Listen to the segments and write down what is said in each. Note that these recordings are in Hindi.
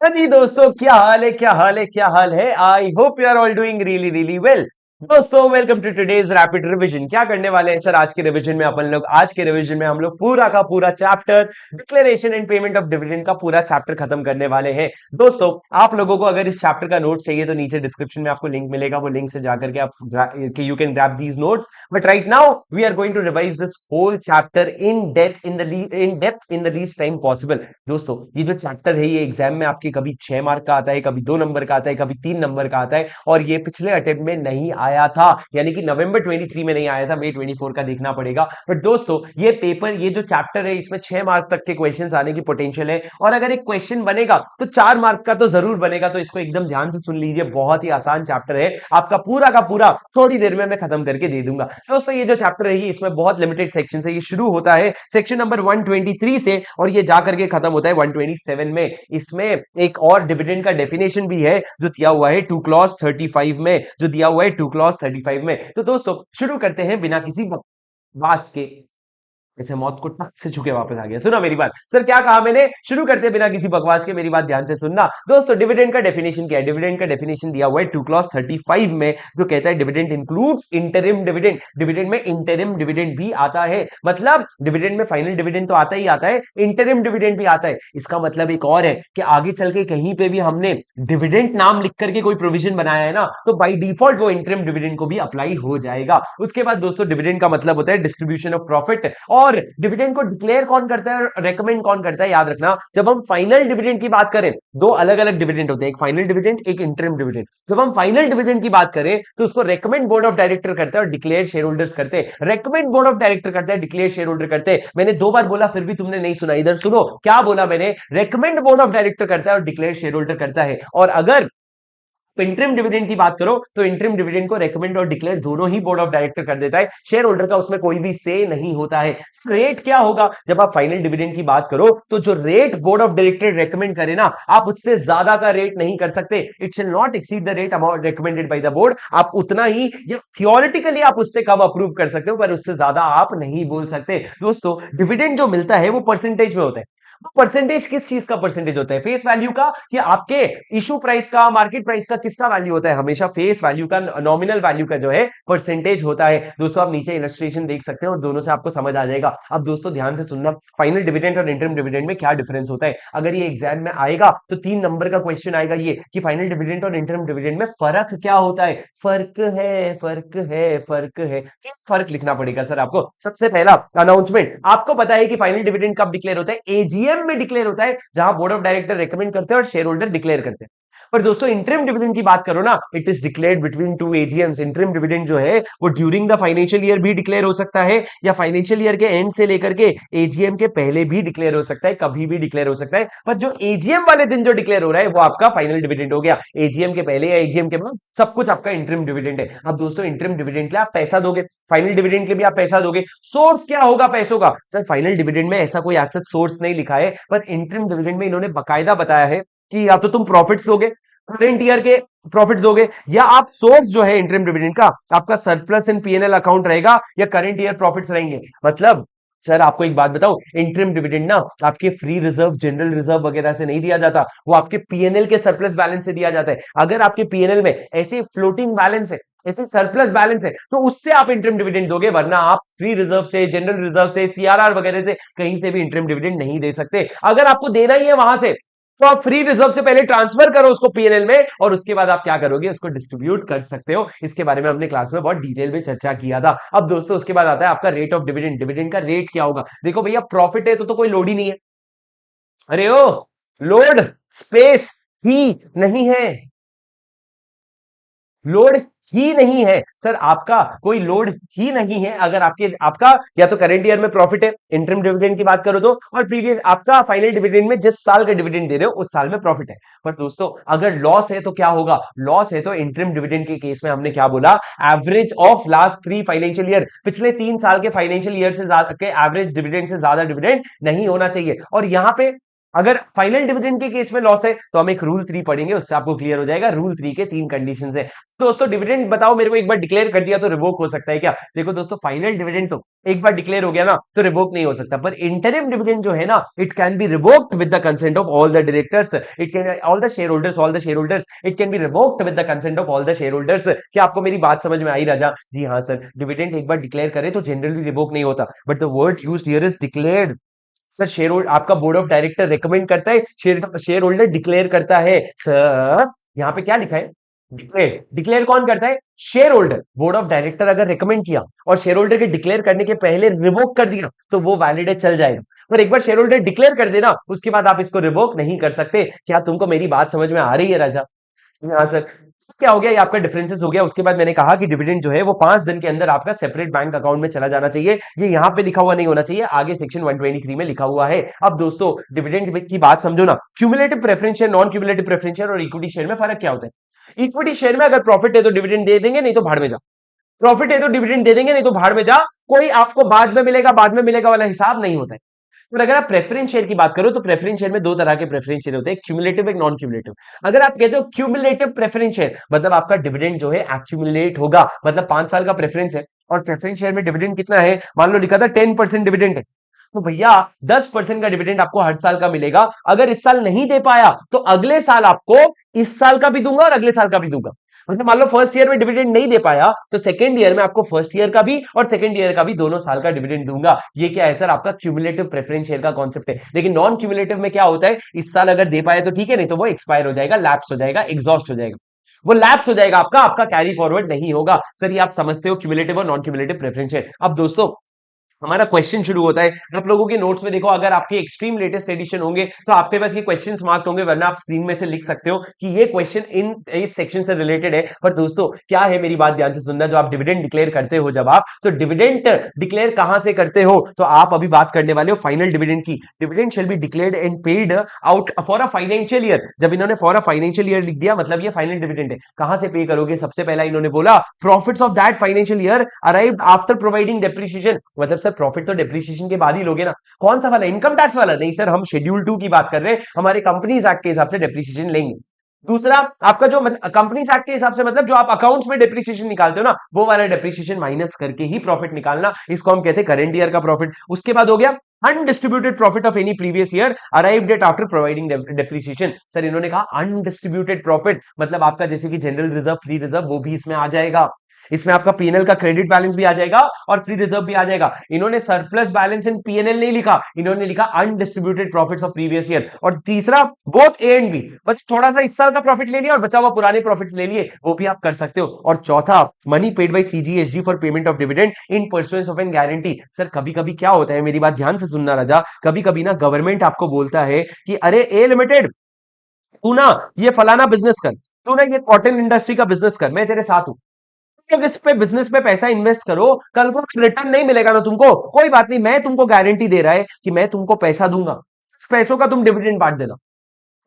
हाँ जी दोस्तों, क्या हाल है, क्या हाल है, क्या हाल है। I hope you are all doing really really well. दोस्तों, welcome to today's rapid revision. क्या करने वाले हैं सर आज के रिवीजन में? आज के रिवीजन में हम लोग पूरा का पूरा chapter declaration and payment of dividend का पूरा चैप्टर खत्म करने वाले हैं। दोस्तों, आप लोगों को अगर इस चैप्टर का नोट चाहिए तो नीचे डिस्क्रिप्शन में आपको लिंक मिलेगा, वो लिंक से जाकर के आप you can grab these notes. But right now we are going to revise this whole chapter in depth in the least time possible. दोस्तों, ये जो चैप्टर है ये एग्जाम में आपके कभी 6 मार्क का आता है, कभी 2 नंबर का आता है, कभी 3 नंबर का आता है, और ये पिछले अटेम्प्ट में नहीं आया था, यानी कि नवंबर 23 में नहीं आया था, मई 24 का देखना पड़ेगा। बट दोस्तों, ये जो चैप्टर है इसमें 6 मार्क तक के क्वेश्चन आने की पोटेंशियल है, और अगर एक क्वेश्चन बनेगा तो 4 मार्क का तो जरूर बनेगा। तो इसको एकदम ध्यान से सुन लीजिए, बहुत ही आसान चैप्टर है, आपका पूरा का पूरा थोड़ी देर में मैं खत्म करके दे दूंगा। दोस्तों, ये जो चैप्टर है इसमें बहुत लिमिटेड सेक्शन है। ये शुरू होता है सेक्शन नंबर 123 से और ये जाकर के खत्म होता है 127 में। इसमें एक और डिविडेंड का डेफिनेशन भी है जो दिया हुआ है 2 क्लॉज 35 में, तो दोस्तों शुरू करते हैं बिना किसी बकवास के। ऐसे मौत को टक से छुके वापस आ गया। सुना मेरी बात? सर क्या कहा मैंने? शुरू करते हैं बिना किसी बकवास के, मेरी बात ध्यान से सुनना। दोस्तों, डिविडेंड का डेफिनेशन क्या है? डिविडेंड का डेफिनेशन दिया हुआ है 2 क्लॉज 35 में, जो कहता है dividend includes interim dividend. Dividend में इंटरिम डिविडेंड भी आता है, मतलब डिविडेंड में फाइनल डिविडेंड तो आता ही आता है, इंटरिम डिविडेंड भी आता है। इसका मतलब एक और है कि आगे चल के कहीं पे भी हमने डिविडेंड नाम लिख करके कोई प्रोविजन बनाया है ना, तो बाई डिफॉल्ट वो इंटरिम डिविडेंड को भी अप्लाई हो जाएगा। उसके बाद दोस्तों, डिविडेंड का मतलब होता है डिस्ट्रीब्यूशन ऑफ प्रॉफिट। और डिविडेंड को डिक्लेयर कौन करता है और रेकमेंड कौन करता है? याद रखना, जब हम फाइनल डिविडेंड की बात करें, दो अलग अलग डिविडेंड होते हैं, एक फाइनल डिविडेंड, एक इंटरिम डिविडेंड। जब हम फाइनल डिविडेंड की बात करें तो उसको रेकमेंड बोर्ड ऑफ डायरेक्टर करता है और डिक्लेयर शेयर होल्डर्स करते हैं। रेकमेंड बोर्ड ऑफ डायरेक्टर करता है, डिक्लेयर शेयर होल्डर करते हैं। मैंने 2 बार बोला फिर भी तुमने नहीं सुना, इधर सुनो क्या बोला मैंने। रेकमेंड बोर्ड ऑफ डायरेक्टर करता है और डिक्लेयर शेयर होल्डर करता है। और अगर इंटरिम डिविडेंड की बात करो तो इंटरिम डिविडेंड को रेकमेंड और डिक्लेयर दोनों ही बोर्ड ऑफ डायरेक्टर कर देता है, शेयर होल्डर का उसमें कोई भी से नहीं होता है। रेट क्या होगा जब आप फाइनल डिविडेंड की बात करो? तो जो rate board of director recommend करे ना, आप उससे ज्यादा का रेट नहीं कर सकते। It shall not exceed the rate amount recommended by the board. आप उतना ही, या थियोरेटिकली आप उससे कम अप्रूव कर सकते हो, पर उससे ज्यादा आप नहीं बोल सकते। दोस्तों, डिविडेंड जो मिलता है वो परसेंटेज में होता है। परसेंटेज किस चीज का परसेंटेज होता है? फेस वैल्यू का, कि आपके इशू प्राइस का, मार्केट प्राइस का? किसका वैल्यू होता है? हमेशा फेस वैल्यू का, नॉमिनल वैल्यू का जो है परसेंटेज होता है। दोस्तों, आप नीचे इलस्ट्रेशन देख सकते हैं और दोनों से आपको समझ आ जाएगा। अब दोस्तों ध्यान से सुनना, फाइनल डिविडेंड और इंटरिम डिविडेंड में क्या डिफरेंस होता है। अगर ये एग्जाम में आएगा तो 3 नंबर का क्वेश्चन आएगा ये, कि फाइनल डिविडेंड और इंटरिम डिविडेंड में फर्क क्या होता है। फर्क है, फर्क है, फर्क है। फर्क लिखना पड़ेगा सर आपको। सबसे पहला अनाउंसमेंट, आपको पता है कि फाइनल डिविडेंड कब डिक्लेयर होता है? एजीएम में डिक्लेयर होता है, जहां बोर्ड ऑफ डायरेक्टर रेकमेंड करते हैं और शेयर होल्डर डिक्लेयर करते हैं। पर दोस्तों, इंटरिम डिविडेंड की बात करो ना, it is declared between 2 AGMs. Interim dividend जो है वो ड्यूरिंग द फाइनेंशियल ईयर भी डिक्लेयर हो सकता है, या फाइनेंशियल ईयर के एंड से लेकर के एजीएम के पहले भी डिक्लेयर हो सकता है, कभी भी डिक्लेयर हो सकता है। पर जो एजीएम वाले दिन जो डिक्लेयर हो रहा है वो आपका फाइनल डिविडेंड हो गया। एजीएम के पहले या एजीएम के बाद सब कुछ आपका इंटरिम डिविडेंड है। अब दोस्तों, इंटरिम डिविडेंड के लिए आप पैसा दोगे, फाइनल डिविडेंड के भी आप पैसा दोगे। सोर्स क्या होगा पैसों का? सर फाइनल डिविडेंड में ऐसा कोई एसेट सोर्स नहीं लिखा है, पर इंटरिम डिविडेंड में इन्होंने बकायदा बताया है कि या तो तुम प्रॉफिट्स दोगे, करंट ईयर के प्रॉफिट्स दोगे, या आप सोर्स जो है इंटरिम डिविडेंड का, आपका सरप्लस इन पीएनएल अकाउंट रहेगा या करंट ईयर प्रॉफिट्स रहेंगे। मतलब सर आपको एक बात बताओ, इंटरिम डिविडेंड ना आपके फ्री रिजर्व, जनरल रिजर्व वगैरह से नहीं दिया जाता, वो आपके पीएनएल के सरप्लस बैलेंस से दिया जाता है। अगर आपके पीएनएल में ऐसे फ्लोटिंग बैलेंस है, ऐसे सरप्लस बैलेंस है, तो उससे आप इंटरिम डिविडेंड दोगे, वरना आप फ्री रिजर्व से, जनरल रिजर्व से, सीआरआर वगैरह से कहीं से भी इंटरिम डिविडेंड नहीं दे सकते। अगर आपको देना ही है वहां से, तो आप फ्री रिजर्व से पहले ट्रांसफर करो उसको पीएनएल में, और उसके बाद आप क्या करोगे, उसको डिस्ट्रीब्यूट कर सकते हो। इसके बारे में हमने क्लास में बहुत डिटेल में चर्चा किया था। अब दोस्तों, उसके बाद आता है आपका रेट ऑफ डिविडेंड। डिविडेंड का रेट क्या होगा? देखो भैया, प्रॉफिट है तो कोई लोड ही नहीं है। अरे ओ, लोड स्पेस ही नहीं है, लोड ही नहीं है सर, आपका कोई लोड ही नहीं है। अगर आपका या तो करंट ईयर में प्रॉफिट है, इंटरिम डिविडेंड की बात करो तो, और प्रीवियस आपका फाइनल डिविडेंड में जिस साल का डिविडेंड दे रहे हो उस साल में प्रॉफिट है। पर दोस्तों, अगर लॉस है तो क्या होगा? लॉस है तो इंटरिम डिविडेंड के केस में हमने क्या बोला? Average of last 3 financial year, पिछले 3 साल के फाइनेंशियल ईयर से ज्यादा के एवरेज डिविडेंड से ज्यादा डिविडेंड नहीं होना चाहिए। और यहां पे अगर फाइनल डिविडेंड के केस में लॉस है तो हम एक रूल 3 पढ़ेंगे, उससे आपको क्लियर हो जाएगा। रूल 3 के 3 कंडीशंस है। दोस्तों डिविडेंड बताओ मेरे को, एक बार डिक्लेयर कर दिया तो रिवोक हो सकता है क्या? देखो दोस्तों, फाइनल डिविडेंड तो एक बार डिक्लेयर हो गया ना तो रिवोक नहीं हो सकता, पर इंटरिम डिविडेंड जो है ना, it can be revoked with the consent of all the directors, it can all the share holders, it can be revoked with the consent of all the share holders. क्या आपको मेरी बात समझ में आई राजा? जी हाँ सर, डिविडेंड एक बार डिक्लेयर करे तो जनरली रिवोक नहीं होता, but the word used here is declared. Sir share holder, आपका बोर्ड ऑफ डायरेक्टर रेकमेंड करता है, शेयर होल्डर डिक्लेयर करता है। सर यहाँ पे क्या लिखा है? डिक्लेयर। डिक्लेयर कौन करता है? Share holder. Board of director अगर रेकमेंड किया और शेयर होल्डर के डिक्लेयर करने के पहले रिवोक कर दिया तो वो वैलिड है, चल जाएगा। पर एक बार शेयर होल्डर डिक्लेयर कर देना उसके बाद आप इसको रिवोक नहीं कर सकते। क्या तुमको मेरी बात समझ में आ रही है राजा? हाँ सर। क्या हो गया, ये आपका डिफरेंसेस हो गया। उसके बाद मैंने कहा कि डिविडेंड जो है वो 5 दिन के अंदर आपका सेपरेट बैंक अकाउंट में चला जाना चाहिए। ये यहाँ पे लिखा हुआ नहीं होना चाहिए, आगे सेक्शन 123 में लिखा हुआ है। अब दोस्तों डिविडेंड की बात समझो ना, cumulative preference share, non cumulative preference share और इक्विटी शेयर में फर्क क्या होता है? इक्विटी शेयर में अगर प्रॉफिट है तो डिविडेंड दे देंगे, नहीं तो भाड़ में जा। प्रॉफिट है तो डिविडेंड दे देंगे, नहीं तो भाड़ में जा। कोई आपको बाद में मिलेगा वाला हिसाब नहीं होता है। और अगर आप प्रेफरेंस शेयर की बात करो तो प्रेफरेंस शेयर में दो तरह के प्रेफरेंस शेयर होते हैं, क्यूमुलेटिव, एक नॉन क्यूमुलेटिव। अगर आप कहते हो क्यूमुलेटिव प्रेफरेंस शेयर, मतलब आपका डिविडेंड जो है एक्यूमुलेट होगा, मतलब 5 साल का प्रेफरेंस है और प्रेफरेंस शेयर में डिविडेंड कितना है, मान लो लिखा था 10% डिविडेंड है, तो भैया 10% का डिविडेंड आपको हर साल का मिलेगा। अगर इस साल नहीं दे पाया तो अगले साल आपको इस साल का भी दूंगा और अगले साल का भी दूंगा। मतलब मान लो फर्स्ट ईयर में डिविडेंड नहीं दे पाया तो सेकंड ईयर में आपको फर्स्ट ईयर का भी और सेकंड ईयर का भी दोनों साल का डिविडेंड दूंगा। ये क्या है सर? आपका क्यूमुलेटिव प्रेफरेंस शेयर का कॉन्सेप्ट है। लेकिन नॉन क्यूमुलेटिव में क्या होता है, इस साल अगर दे पाए तो ठीक है, नहीं तो वो एक्सपायर हो जाएगा, लैप्स हो जाएगा, एग्जॉस्ट हो जाएगा, वो लैप्स हो जाएगा, आपका आपका कैरी फॉरवर्ड नहीं होगा। सर ये आप समझते हो क्यूमुलेटिव और नॉन क्यूमुलेटिव प्रेफरेंस शेयर। अब दोस्तों हमारा क्वेश्चन शुरू होता है। आप लोगों के नोट्स में देखो, अगर आपके एक्सट्रीम लेटेस्ट एडिशन होंगे तो आपके पास ये क्वेश्चंस मार्क्ड होंगे, वरना आप स्क्रीन में से लिख सकते हो कि ये क्वेश्चन इस सेक्शन से रिलेटेड है। पर दोस्तों क्या है, मेरी बात ध्यान से सुनना, जो आप डिविडेंड डिक्लेयर करते हो, जब आप तो डिविडेंड डिक्लेयर कहां से करते हो, तो आप अभी बात करने वाले हो फाइनल डिविडेंड की। Dividend shall be declared and paid out for a financial year. जब इन्होंने फॉर अ फाइनेंशियल ईयर लिख दिया मतलब ये फाइनल डिविडेंड है। कहां से पे करोगे? सबसे पहला इन्होंने बोला profits of that financial year arrived after providing depreciation. मतलब सर प्रॉफिट तो डेप्रिसिएशन के बाद ही लोगे ना। कौन सा वाला? इनकम टैक्स वाला? नहीं सर, हम शेड्यूल 2 की बात कर रहे हैं, हमारे कंपनीज एक्ट के हिसाब से डेप्रिसिएशन लेंगे। दूसरा आपका जो कंपनीज एक्ट के हिसाब से, मतलब जो आप अकाउंट्स में डेप्रिसिएशन निकालते हो ना, वो वाला डेप्रिसिएशन माइनस करके ही प्रॉफिट निकालना, इसको हम कहते हैं करंट ईयर का प्रॉफिट। उसके बाद हो गया undistributed profit of any previous year arrived at after providing depreciation. Sir इन्होंने कहा अनडिस्ट्रीब्यूटेड प्रॉफिट, मतलब आपका जैसे कि जनरल रिजर्व, फ्री रिजर्व, वो भी इसमें आ जाएगा। इसमें आपका पीएनएल का क्रेडिट बैलेंस भी आ जाएगा और फ्री रिजर्व भी आ जाएगा। इन्होंने सरप्लस बैलेंस इन पीएनएल नहीं लिखा, इन्होंने लिखा undistributed profits of previous year. और तीसरा बोथ ए एंड बी, बस थोड़ा सा इस साल का प्रॉफिट ले लिया और बचा हुआ पुराने प्रॉफिट्स ले लिए, वो भी आप कर सकते हो। और चौथा money paid by CG SG for payment of dividend in pursuance of an guarantee. Sir कभी कभी क्या होता है, मेरी बात ध्यान से सुनना राजा, कभी कभी ना गवर्नमेंट आपको बोलता है कि अरे ए लिमिटेड, तू ना ये फलाना बिजनेस कर, तू ना ये कॉटन इंडस्ट्री का बिजनेस कर, मैं तेरे साथ हूं, इस पे बिजनेस पे पैसा इन्वेस्ट करो, कल को रिटर्न नहीं मिलेगा ना तुमको, कोई बात नहीं, मैं तुमको गारंटी दे रहा है कि मैं तुमको पैसा दूंगा, पैसों का तुम डिविडेंड बांट देना।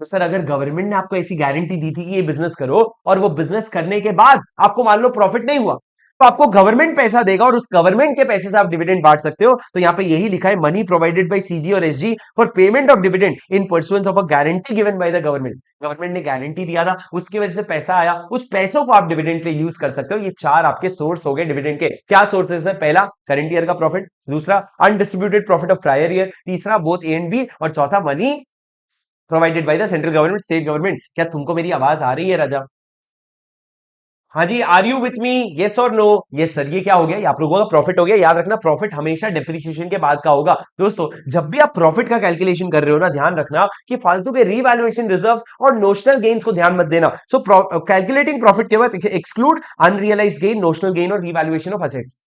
तो सर अगर गवर्नमेंट ने आपको ऐसी गारंटी दी थी कि ये बिजनेस करो और वो बिजनेस करने के बाद आपको मान लो प्रॉफिट नहीं हुआ, तो आपको गवर्नमेंट पैसा देगा और उस गवर्नमेंट के पैसे से आप डिविडेंड बांट सकते हो। तो यहां पे यही लिखा है मनी प्रोवाइडेड बाय सीजी और SG for payment of dividend in pursuance of a guarantee given by the government. Government ने गारंटी दिया था, उसकी वजह से पैसा आया, उस पैसों को आप डिविडेंड के लिए यूज कर सकते हो। ये चार आपके सोर्स हो गए डिविडेंड के। क्या सोर्सेस है? पहला करंट ईयर का प्रॉफिट, दूसरा undistributed profit of prior year, तीसरा बोथ ए एंड बी, और चौथा money provided by the central government, state government. क्या तुमको मेरी आवाज आ रही है राजा? हाँ जी, are you with me? Yes और नो? Yes sir. ये क्या हो गया? ये आप लोगों का प्रॉफिट हो गया। याद रखना प्रॉफिट हमेशा डेप्रिसिएशन के बाद का होगा। दोस्तों जब भी आप प्रॉफिट का कैलकुलेशन कर रहे हो ना, ध्यान रखना कि फालतू के रीवैल्यूएशन रिजर्व्स और नोशनल गेन्स को ध्यान मत देना। सो कैलकुलेटिंग प्रॉफिट के बाद exclude unrealised gain, notional gain और revaluation of assets.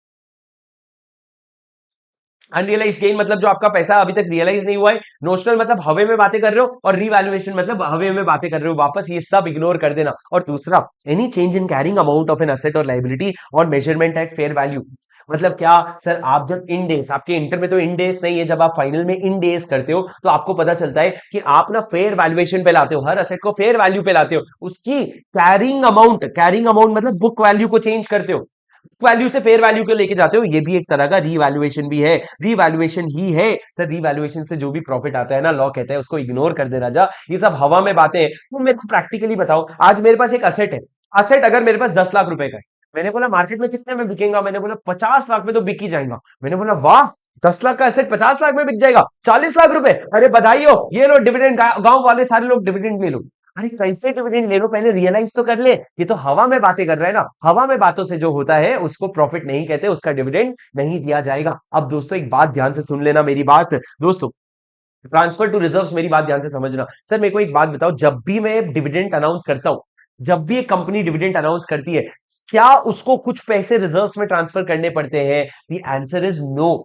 Unrealised gain मतलब जो आपका पैसा अभी तक रियलाइज नहीं हुआ है, नोशनल मतलब हवे में बातें कर रहे हो, और रीवैल्यूएशन मतलब हवे में बातें कर रहे हो वापस, ये सब इग्नोर कर देना। और दूसरा any change in carrying amount of an asset और liability on measurement at fair value. मतलब क्या सर, आप जब इन डेज, आपके इंटर में तो इन डेज नहीं है, जब आप फाइनल में इन डेज करते हो तो आपको पता चलता है कि आप ना फेयर वैल्यूएशन पे लाते हो, हर असेट को फेयर वैल्यू पे लाते हो, उसकी कैरिंग अमाउंट मतलब बुक वैल्यू को चेंज करते हो। वैल्यू से फेयर वैल्यू को लेके जाते हो, ये भी एक तरह का रीवैल्यूएशन भी है, रीवैल्यूएशन ही है सर। रीवैल्यूएशन से जो भी प्रॉफिट आता है ना, लॉ कहता है उसको इग्नोर कर दे राजा, ये सब हवा में बातें हैं। तुम मेरे को प्रैक्टिकली बताओ, आज मेरे पास एक असेट है, असेट अगर मेरे पास 10 लाख रुपए का है, मैंने बोला मार्केट में कितने में बिकेगा, मैंने बोला 50 लाख में तो बिक ही जाएगा। मैंने बोला वाह, 10 लाख का एसेट 50 लाख में बिक जाएगा, 40 लाख रुपए, अरे बधाई हो, ये लो डिविडेंड, गांव वाले सारे लोग डिविडेंड ले लो। अरे कैसे डिविडेंड ले लो, पहले रियलाइज तो कर ले, ये तो हवा में बातें कर रहा है ना, हवा में बातों से जो होता है उसको प्रॉफिट नहीं कहते, उसका डिविडेंड नहीं दिया जाएगा। अब दोस्तों एक बात ध्यान से सुन लेना मेरी बात दोस्तों, ट्रांसफर टू रिजर्व्स, मेरी बात ध्यान से समझना। सर मेरे को एक बात बताओ, जब भी मैं डिविडेंड अनाउंस करता हूं, जब भी एक कंपनी डिविडेंड अनाउंस करती है, क्या उसको कुछ पैसे रिजर्व्स में ट्रांसफर करने पड़ते हैं? The answer is no.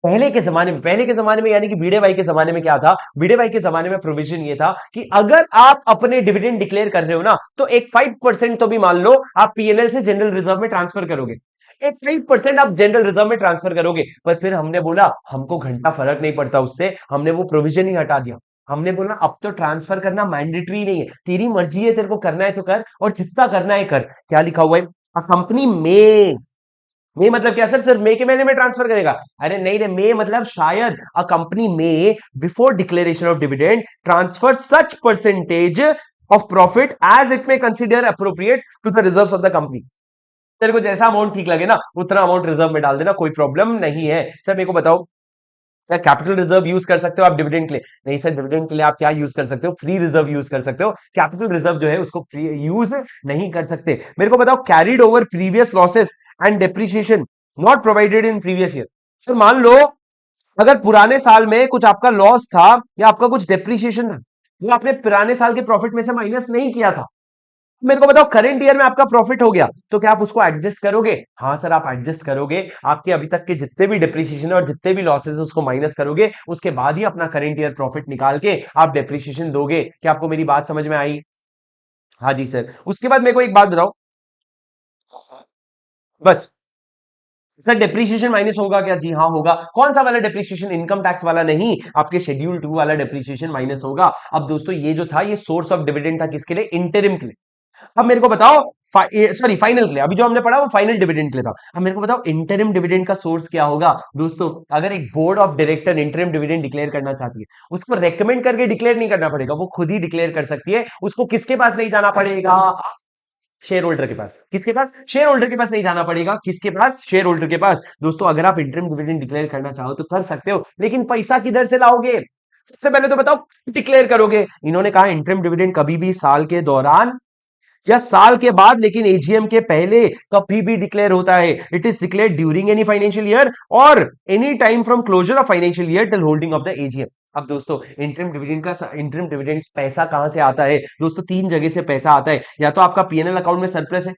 पहले के जमाने में यानी कि भिड़े भाई के जमाने में क्या था, भिड़े भाई के जमाने में प्रोविजन ये था कि अगर आप अपने डिविडेंड डिक्लेयर कर रहे हो ना, तो एक 5% तो भी मान लो आप पीएनएल से जनरल रिजर्व में ट्रांसफर करोगे, एक 5% आप जनरल रिजर्व में ट्रांसफर करोगे। पर फिर हमने बोला हमको घंटा फर्क नहीं पड़ता उससे, हमने वो प्रोविजन ही हटा दिया। हमने बोला अब तो ट्रांसफर करना मैंडेटरी नहीं है, तेरी मर्जी है, तेरे को करना है तो कर, और जितना करना है कर। क्या लिखा हुआ है, अ कंपनी में, मे मतलब क्या सर, सिर्फ मे के महीने में ट्रांसफर करेगा? अरे नहीं रे, मे मतलब शायद, अ कंपनी में before declaration of dividend transfer such percentage of profit as it may consider appropriate to the reserves of the company. तेरे को जैसा अमाउंट ठीक लगे ना, उतना अमाउंट रिजर्व में डाल देना, कोई प्रॉब्लम नहीं है। सर मेरे को बताओ, क्या कैपिटल रिजर्व यूज कर सकते हो आप डिविडेंड के लिए? नहीं सर, डिविडेंड के लिए आप क्या यूज कर सकते हो, फ्री रिजर्व यूज कर सकते हो, कैपिटल रिजर्व जो है उसको फ्री यूज नहीं कर सकते। मेरे को बताओ, carried over previous losses and depreciation not provided in previous year. Sir मान लो अगर पुराने साल में कुछ आपका लॉस था या आपका कुछ डेप्रिसिएशन था, वो आपने पुराने साल के प्रॉफिट में से माइनस नहीं किया था, मेरे को बताओ करंट ईयर में आपका प्रॉफिट हो गया, तो क्या आप उसको एडजस्ट करोगे? हाँ सर आप एडजस्ट करोगे, आपके अभी तक के जितने भी डिप्रिसिएशन और जितने भी लॉसेस उसको माइनस करोगे, उसके बाद ही अपना करंट ईयर प्रॉफिट निकाल के आप डिप्रिसिएशन दोगे। क्या आपको मेरी बात समझ में आई? हाँ जी सर। उसके बाद मेरे को एक बात बताओ, बस सर डेप्रिसिएशन माइनस होगा क्या? जी हाँ होगा। कौन सा वाला डेप्रिसिएशन? इनकम टैक्स वाला नहीं, आपके शेड्यूल 2 वाला डेप्रिसिएशन माइनस होगा। अब दोस्तों ये जो था, ये सोर्स ऑफ डिविडेंड था किसके लिए? इंटरिम के लिए। अब मेरे को बताओ, सॉरी फाइनल के लिए, अभी जो हमने पढ़ा वो फाइनल डिविडेंड के लिए था। अब मेरे को बताओ इंटरिम डिविडेंड का सोर्स क्या होगा? दोस्तों अगर एक board of director interim dividend declare करना चाहती है, उसको रेकमेंड करके डिक्लेयर नहीं करना पड़ेगा, वो खुद ही डिक्लेयर कर सकती है। उसको किसके पास नहीं जाना पड़ेगा? शेयर होल्डर के पास। किसके पास? शेयर होल्डर के पास नहीं जाना पड़ेगा। किसके पास? शेयर होल्डर के पास। दोस्तों अगर आप इंटरिम डिविडेंड डिक्लेयर करना चाहो तो कर सकते हो, लेकिन पैसा किधर से लाओगे? सबसे पहले तो बताओ डिक्लेयर करोगे। इन्होंने कहा इंटरिम डिविडेंड कभी भी साल के दौरान या साल के बाद, लेकिन एजीएम के पहले कभी भी डिक्लेयर होता है। It is declare during any financial year और any time from closure of financial year till holding of the AGM. अब दोस्तों इंटरिम डिविडेंड पैसा कहां से आता है? दोस्तों तीन जगह से पैसा आता है, या तो आपका पीएनएल अकाउंट में सरप्लस है,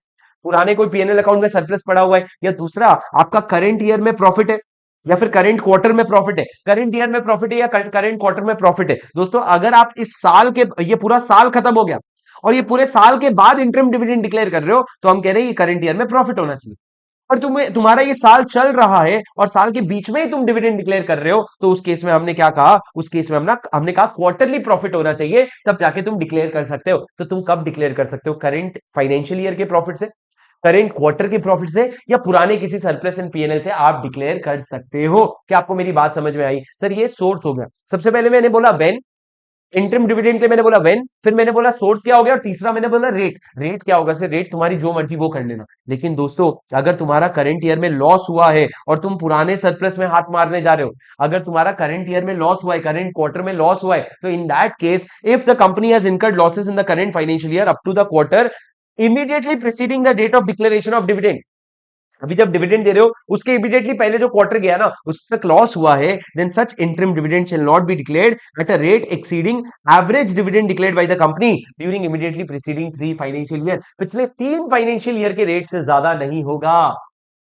पुराने कोई पीएनएल अकाउंट में सरप्लस पड़ा हुआ है, या दूसरा आपका करंट ईयर में प्रॉफिट है, या फिर करंट क्वार्टर में प्रॉफिट है। करंट ईयर में प्रॉफिट है या करंट क्वार्टर में प्रॉफिट है। दोस्तों अगर आप इस साल के, ये पूरा साल खत्म हो गया और ये पूरे साल के बाद इंटरिम डिविडेंड डिक्लेयर कर रहे हो, तो हम कह रहे हैं ये करंट ईयर में प्रॉफिट होना चाहिए। और तुम्हारा ये साल चल रहा है और साल के बीच में ही तुम डिविडेंड डिक्लेयर कर रहे हो, तो उस केस में हमने क्या कहा? उस केस में हमने कहा क्वार्टरली प्रॉफिट होना चाहिए, तब जाके तुम डिक्लेयर कर सकते हो। तो तुम कब डिक्लेयर कर सकते हो? करंट फाइनेंशियल ईयर के प्रॉफिट से, करंट क्वार्टर के प्रॉफिट से, या पुराने किसी सरप्लस इन पीएनएल से आप डिक्लेयर कर सकते हो। क्या आपको मेरी बात समझ में आई? सर ये सोर्स हो गया। सबसे पहले मैंने बोला व्हेन, इंटरिम डिविडेंड के मैंने बोला व्हेन, फिर मैंने बोला सोर्स क्या हो गया, और तीसरा मैंने बोला रेट। रेट क्या होगा? सर रेट तुम्हारी जो मर्जी वो कर लेना, लेकिन दोस्तों अगर तुम्हारा करंट ईयर में लॉस हुआ है और तुम पुराने सरप्लस में हाथ मारने जा रहे हो, अगर तुम्हारा करंट ईयर में लॉस हुआ है, करंट क्वार्टर में लॉस हुआ है, तो in that case if the company has incurred losses in the current financial year up to the quarter immediately preceding the date of declaration of dividend, अभी जब डिविडेंड दे रहे हो उसके इमीडिएटली पहले जो क्वार्टर गया ना उस तक लॉस हुआ है, then such interim dividend shall not be declared at a rate exceeding average dividend declared by the company during immediately preceding 3 financial year. पिछले 3 फाइनेंशियल ईयर के रेट से ज्यादा नहीं होगा,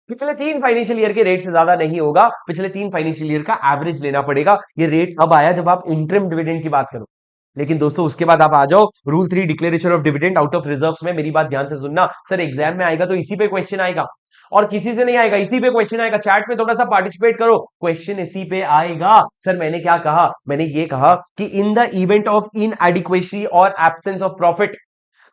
पिछले 3 फाइनेंशियल ईयर के रेट से ज्यादा नहीं होगा, पिछले 3 फाइनेंशियल ईयर का एवरेज लेना पड़ेगा। ये रेट अब आया जब आप इंटरिम डिविडेंड की बात करो। लेकिन दोस्तों उसके बाद आप आ जाओ rule 3 declaration of dividend out of reserves में। मेरी बात ध्यान से सुनना, सर एग्जाम में आएगा तो इसी पे क्वेश्चन आएगा और किसी से नहीं आएगा, इसी पे क्वेश्चन आएगा। चैट में थोड़ा सा पार्टिसिपेट करो, क्वेश्चन इसी पे आएगा। सर मैंने क्या कहा? मैंने ये कहा कि in the event of inadequacy और एब्सेंस ऑफ प्रॉफिट,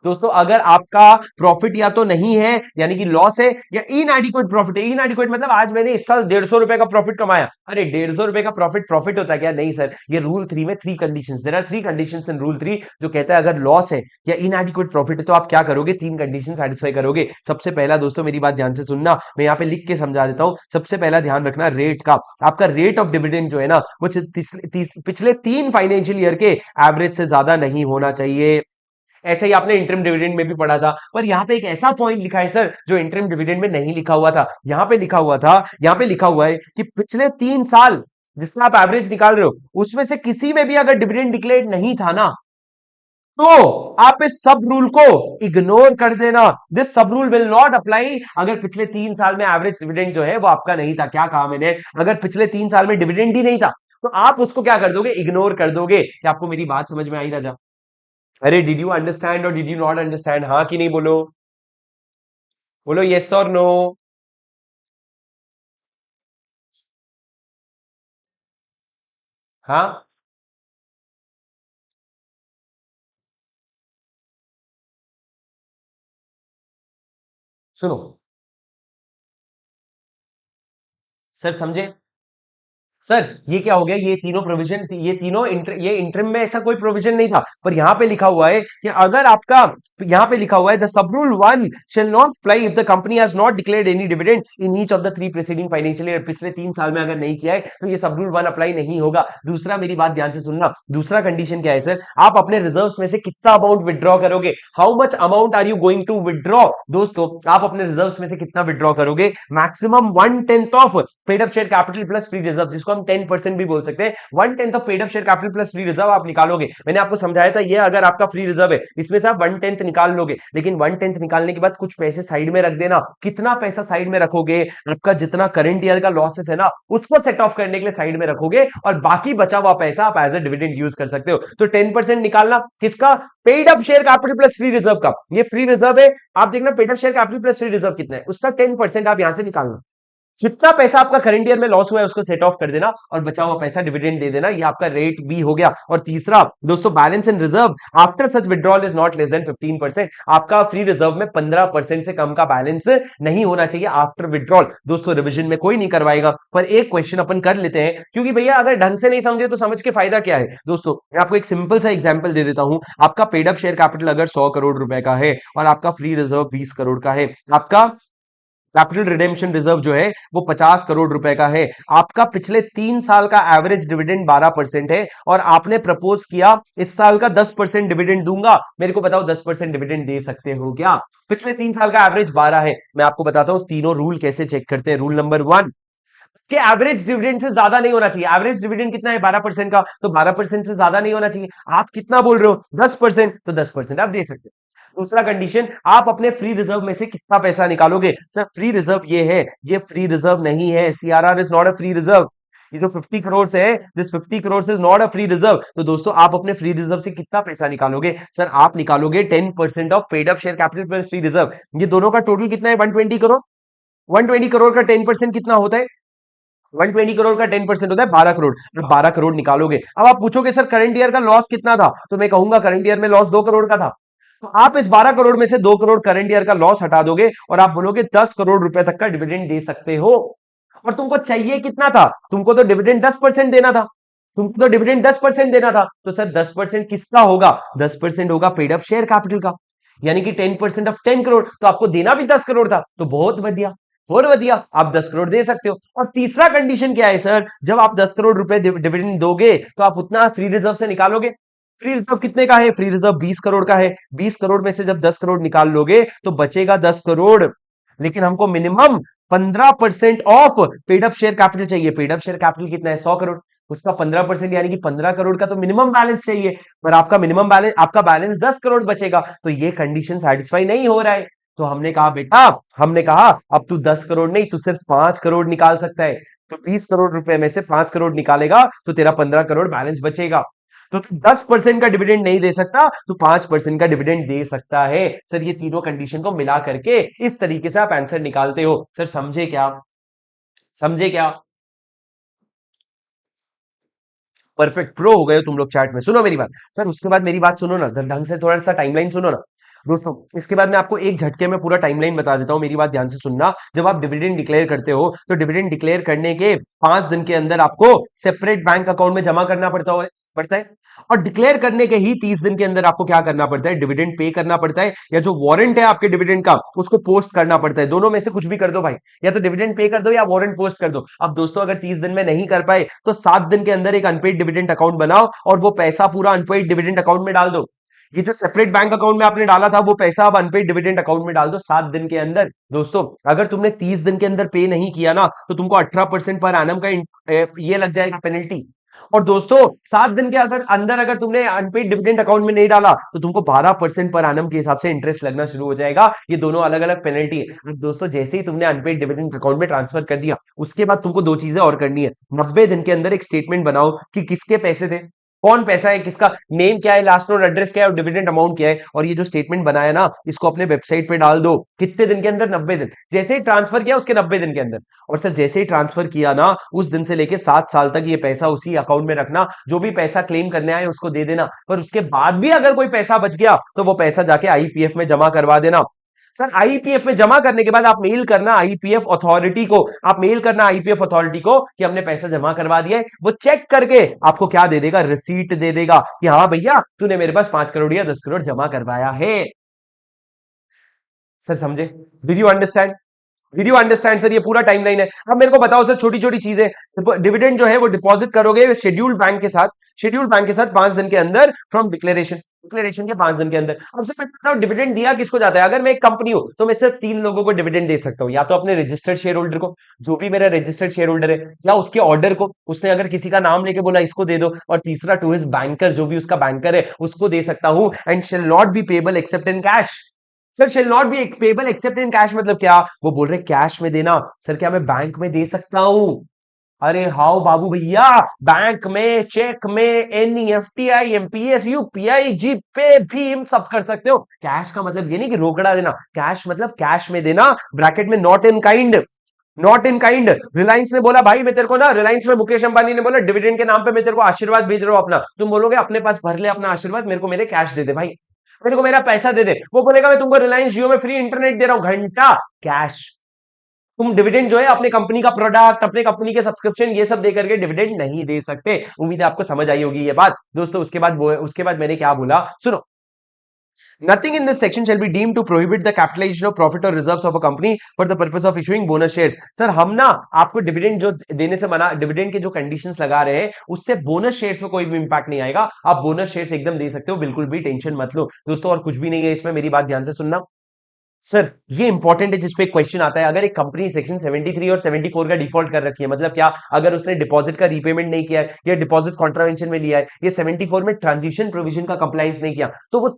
दोस्तों अगर आपका प्रॉफिट या तो नहीं है यानी कि लॉस है, या इनएडिक्वेट प्रॉफिट है। इनएडिक्वेट मतलब आज मैंने इस साल 150 रुपए का प्रॉफिट कमाया, अरे 150 रुपए का प्रॉफिट प्रॉफिट होता है क्या? नहीं सर, ये रूल 3 में 3 conditions, there are 3 conditions in rule 3 जो कहता है अगर लॉस है या इनएडिक्वेट प्रॉफिट है तो आप क्या करोगे, 3 कंडीशन सेटिस्फाई करोगे। सबसे पहला दोस्तों मेरी बात ध्यान से सुनना, मैं यहाँ पे लिख के समझा देता हूं। सबसे पहला ध्यान रखना रेट का, आपका रेट ऑफ डिविडेंड जो है ना वो पिछले 3 फाइनेंशियल ईयर के एवरेज से ज्यादा नहीं होना चाहिए। ऐसे ही आपने इंटरम डिविडेंड में भी पढ़ा था, पर यहां पे एक ऐसा पॉइंट लिखा है सर जो इंटरम डिविडेंड में नहीं लिखा हुआ था। यहां पे लिखा हुआ था, यहां पे लिखा हुआ है कि पिछले 3 साल जिसमें आप एवरेज निकाल रहे हो उसमें से किसी में भी अगर डिविडेंड डिक्लेयर नहीं था ना, तो आप इस सब रूल को इग्नोर कर देना। दिस सब रूल विल नॉट अप्लाई अगर पिछले 3 साल में एवरेज डिविडेंड जो है वो आपका नहीं था। क्या कहा मैंने? अगर पिछले 3 साल में डिविडेंड ही नहीं था तो आप उसको क्या कर दोगे, इग्नोर कर दोगे। क्या आपको मेरी बात समझ में आई राजा? अरे डिड यू अंडरस्टैंड और डिड यू नॉट अंडरस्टैंड? हाँ कि नहीं बोलो, बोलो यस और नो। हाँ सुनो सर, समझे सर? ये क्या हो गया, ये तीनों प्रोविजन, ये तीनों ये इंटरम में ऐसा कोई प्रोविजन नहीं था, पर यहां पे लिखा हुआ है कि अगर आपका, यहां पे लिखा हुआ है the sub rule 1 shall not apply if the company has not declared any dividend in each of the 3 preceding financial year. पिछले 3 साल में अगर नहीं किया है तो ये सब रूल 1 अप्लाई नहीं होगा। दूसरा मेरी बात ध्यान से सुनना, दूसरा कंडीशन क्या है सर? आप अपने रिजर्व्स में से कितना अमाउंट विड्रॉ करोगे? How much amount are you going to withdraw? दोस्तों आप अपने रिजर्व्स में से कितना विड्रॉ करोगे? Maximum 1/10 of paid up share capital plus free reserve, जिसको हम 10% भी बोल सकते हैं। 1/10 of paid up share capital plus free reserve आप निकालोगे। मैंने आपको समझाया था ये अगर आपका फ्री रिजर्व है इसमें से आप 1/10 निकाल लोगे, लेकिन 1/10 निकालने के बाद कुछ पैसे साइड में रख देना। कितना पैसा साइड में रखोगे? आपका जितना करंट ईयर का लॉसेस है ना उसको सेट ऑफ करने के लिए साइड में रखोगे, और बाकी बचा हुआ पैसा आप एज ए डिविडेंड यूज कर सकते हो। तो 10% निकालना किसका? Paid up share capital plus free reserve का। ये फ्री रिजर्व है, आप देखना paid up share capital plus free reserve कितना है, उसका 10% आप यहां से निकालना। जितना पैसा आपका करंट ईयर में लॉस हुआ है उसको सेट ऑफ कर देना और बचा हुआ पैसा डिविडेंड दे देना। ये आपका रेट बी हो गया। और तीसरा दोस्तों, balance in reserve after such withdrawal is not less than 15%। आपका फ्री रिजर्व में 15% से कम का बैलेंस नहीं होना चाहिए आफ्टर विड्रॉल। दोस्तों रिवीजन में कोई नहीं करवाएगा, पर एक क्वेश्चन अपन कर लेते हैं, क्योंकि भैया अगर ढंग से नहीं समझे तो समझ के फायदा क्या है। दोस्तों मैं आपको एक सिंपल सा एग्जांपल दे देता हूं। आपका पेड अप शेयर कैपिटल अगर 100 करोड़ रुपए का है और आपका फ्री रिजर्व 20 करोड़ का है, आपका कैपिटल रिडेम्पशन रिजर्व जो है वो 50 करोड़ रुपए का है, आपका पिछले 3 साल का एवरेज डिविडेंड 12% है, और आपने प्रपोज किया इस साल का 10% डिविडेंड दूंगा। मेरे को बताओ 10% डिविडेंड दे सकते हो क्या? पिछले 3 साल का एवरेज 12 है। मैं आपको बताता हूं तीनों रूल कैसे चेक करते हैं। रूल नंबर 1 कि एवरेज डिविडेंड से ज्यादा नहीं होना चाहिए। एवरेज डिविडेंड कितना है? 12% का, तो 12% से ज्यादा नहीं होना चाहिए। आप कितना बोल रहे हो? 10%, तो 10% आप दे सकते हो। दूसरा कंडीशन, आप अपने फ्री रिजर्व में से कितना पैसा निकालोगे? सर फ्री रिजर्व ये है, ये फ्री रिजर्व नहीं है। CRR is not a free reserve. ये जो 50 करोड़ है, this 50 crore is not a free reserve. तो दोस्तों आप अपने फ्री रिजर्व से कितना पैसा निकालोगे? सर आप निकालोगे 10% of paid up share capital plus free reserve. ये दोनों का टोटल कितना है? 120 करोड़। 120 करोड़ का 10% कितना होता है? 120 करोड़ का 10% होता है 12 करोड़। अब 12 करोड़ निकालोगे। अब आप पूछोगे सर करंट ईयर का लॉस कितना था, तो मैं कहूंगा करंट ईयर में लॉस 2 करोड़ का था। तो आप इस 12 करोड़ में से 2 करोड़ करंट ईयर का लॉस हटा दोगे और आप बोलोगे 10 करोड़ रुपए तक का डिविडेंड दे सकते हो। और तुमको चाहिए कितना था? तुमको तो डिविडेंड 10% देना था। तुमको तो डिविडेंड 10% देना था, तो सर 10% किसका होगा? 10% होगा पेड अप शेयर कैपिटल का, यानी कि 10% ऑफ 10 करोड़। तो आपको देना भी 10 करोड़ था, तो बहुत बढ़िया, बहुत बढ़िया, आप 10 करोड़ दे सकते हो। और तीसरा कंडीशन क्या है सर? जब आप 10 करोड़ रुपए डिविडेंड दोगे तो आप उतना फ्री रिजर्व से निकालोगे। फ्री रिजर्व कितने का है? फ्री रिजर्व 20 करोड़ का है। 20 करोड़ में से जब 10 करोड़ निकाल लोगे तो बचेगा 10 करोड़। लेकिन हमको minimum 15% of paid up share capital चाहिए। पेड अप शेयर कैपिटल कितना है? 100 करोड़। उसका 15% यानी कि 15 करोड़ का तो मिनिमम बैलेंस चाहिए, पर आपका मिनिमम बैलेंस, आपका बैलेंस 10 करोड़ बचेगा, तो ये कंडीशन सेटिस्फाई नहीं हो रहा है। तो हमने कहा बेटा, हमने कहा अब तू 10 करोड़ नहीं, तू सिर्फ 5 करोड़ निकाल सकता है। तो 20 करोड़ रुपए में से 5 करोड़ निकालेगा तो तेरा 15 करोड़ बैलेंस बचेगा। तो 10% का डिविडेंड नहीं दे सकता, तो 5% का डिविडेंड दे सकता है। सर ये तीनों कंडीशन को मिला करके इस तरीके से आप आंसर निकालते हो। सर समझे क्या? समझे क्या? परफेक्ट प्रो हो गए हो तुम लोग चैट में। सुनो मेरी बात सर, उसके बाद मेरी बात सुनो ना ढंग से, थोड़ा सा टाइमलाइन सुनो ना। दोस्तों इसके बाद मैं आपको एक झटके में पूरा टाइमलाइन बता देता हूं, मेरी बात ध्यान से सुनना। जब आप डिविडेंड डिक्लेयर करते हो तो डिविडेंड डिक्लेयर करने के 5 दिन के अंदर आपको सेपरेट बैंक अकाउंट में जमा करना पड़ता है। और डिक्लेयर करने के ही 30 दिन के अंदर आपको क्या करना पड़ता है, डिविडेंड पे करना पड़ता है, या जो वारंट है आपके डिविडेंड का उसको पोस्ट करना पड़ता है। दोनों में से कुछ भी कर दो भाई, या तो डिविडेंड पे कर दो या वारंट पोस्ट कर दो। अब दोस्तों अगर 30 दिन में नहीं कर पाए तो 7 दिन के अंदर एक अनपेड डिविडेंड अकाउंट बनाओ और वो पैसा पूरा अनपेड डिविडेंड अकाउंट में डाल दो। ये जो सेपरेट बैंक अकाउंट में आपने डाला था वो पैसा अब अनपेड डिविडेंड अकाउंट में डाल दो 7 दिन के अंदर। दोस्तों अगर तुमने 30 दिन के अंदर पे नहीं किया ना तो तुमको 18% पर एनम का ये लग जाएगा पेनल्टी। और दोस्तों 7 दिन के अंदर अगर तुमने अनपेड डिविडेंड अकाउंट में नहीं डाला तो तुमको 12% पर एनम के हिसाब से इंटरेस्ट लगना शुरू हो जाएगा। ये दोनों अलग अलग पेनल्टी है। दोस्तों जैसे ही तुमने अनपेड डिविडेंड अकाउंट में ट्रांसफर कर दिया उसके बाद तुमको दो चीजें और करनी है। 90 दिन के अंदर एक स्टेटमेंट बनाओ कि किसके पैसे थे, कौन पैसा है, किसका नेम क्या है, लास्ट नोट एड्रेस क्या है और डिविडेंड अमाउंट क्या है। और ये जो स्टेटमेंट बनाया ना इसको अपने वेबसाइट पे डाल दो। कितने दिन के अंदर, 90 दिन। जैसे ही ट्रांसफर किया उसके 90 दिन के अंदर। और सर जैसे ही ट्रांसफर किया ना उस दिन से लेके 7 साल तक ये पैसा उसी अकाउंट में रखना। जो भी पैसा क्लेम करने आए उसको दे देना, पर उसके बाद भी अगर कोई पैसा बच गया तो वो पैसा जाके आईपीएफ में जमा करवा देना। सर आईपीएफ में जमा करने के बाद आप मेल करना आईपीएफ अथॉरिटी को, आप मेल करना आईपीएफ अथॉरिटी को कि हमने पैसा जमा करवा दिया है। वो चेक करके आपको क्या दे देगा, रिसीट दे देगा कि हाँ भैया तूने मेरे पास 5 करोड़ या 10 करोड़ जमा करवाया है। सर समझे? Did you understand? Did you understand sir? ये पूरा टाइमलाइन है। अब मेरे को बताओ सर छोटी छोटी चीजें, डिविडेंड जो है वो डिपॉजिट करोगे शेड्यूल्ड बैंक के साथ, शेड्यूल्ड बैंक के साथ 5 दिन के अंदर फ्रॉम डिक्लेरेशन, डिक्लेरेशन के 5 दिन के अंदर। अब सर मैं बताऊं डिविडेंड दिया किसको जाता है। अगर मैं एक कंपनी हूं तो मैं सिर्फ 3 लोगों को डिविडेंड दे सकता हूं, या तो अपने रजिस्टर्ड शेयर होल्डर को, जो भी मेरा रजिस्टर्ड शेयर होल्डर है, या उसके ऑर्डर को, उसने अगर किसी का नाम लेके बोला इसको दे दो, और तीसरा टू हिज बैंकर, जो भी उसका बैंकर है उसको दे सकता हूं। And shall not be payable accept in cash. Sir shall not be payable accept in cash मतलब क्या? वो बोल रहे कैश में देना। सर क्या मैं बैंक में दे सकता हूं? अरे हाउ बाबू भैया, बैंक में, चेक में, एनईएफटी, एमपीएस, यूपीआई, जीपे, भीम सब कर सकते हो। कैश का मतलब ये नहीं कि रोकड़ा देना, कैश मतलब कैश में देना, ब्रैकेट में not in kind, not in kind. Reliance ने बोला भाई मैं तेरे को ना, रिलायंस में मुकेश अंबानी ने बोला डिविडेंड के नाम पे मैं तेरे को आशीर्वाद भेज रहा हूं अपना। तुम बोलोगे अपने पास भर ले अपना आशीर्वाद, मेरे को मेरे कैश दे दे भाई, मेरे को मेरा पैसा दे दे। वो बोलेगा मैं तुमको रिलायंस जियो में फ्री इंटरनेट दे रहा हूं, घंटा कैश। तुम डिविडेंड जो है अपने कंपनी का प्रोडक्ट, अपने कंपनी के सब्सक्रिप्शन, ये सब दे करके डिविडेंड नहीं दे सकते। उम्मीद है आपको समझ आई होगी ये बात। दोस्तों उसके बाद मैंने क्या बोला सुनो। Nothing in this section shall be deemed to prohibit the capitalization of profit or reserves of a company for the purpose of issuing bonus shares. Sir हम ना आपको डिविडेंड जो देने से मना, डिविडेंड के जो कंडीशंस लगा रहे हैं उससे बोनस शेयर्स में कोई भी इंपैक्ट नहीं आएगा। आप बोनस शेयर्स एकदम दे सकते हो, बिल्कुल भी टेंशन मत लो दोस्तों। और कुछ भी नहीं है इसमें, मेरी बात ध्यान से सुनना। सर ये इंपॉर्टेंट है, जिसपे क्वेश्चन आता है। अगर एक कंपनी सेक्शन 73 और 74 का डिफॉल्ट कर रखी है, मतलब क्या, अगर उसने डिपॉजिट का रीपेमेंट नहीं किया है या डिपॉजिट कॉन्ट्रावेंशन में लिया है, ये 74 में ट्रांजिशन प्रोविजन का कंप्लायंस नहीं किया, तो वो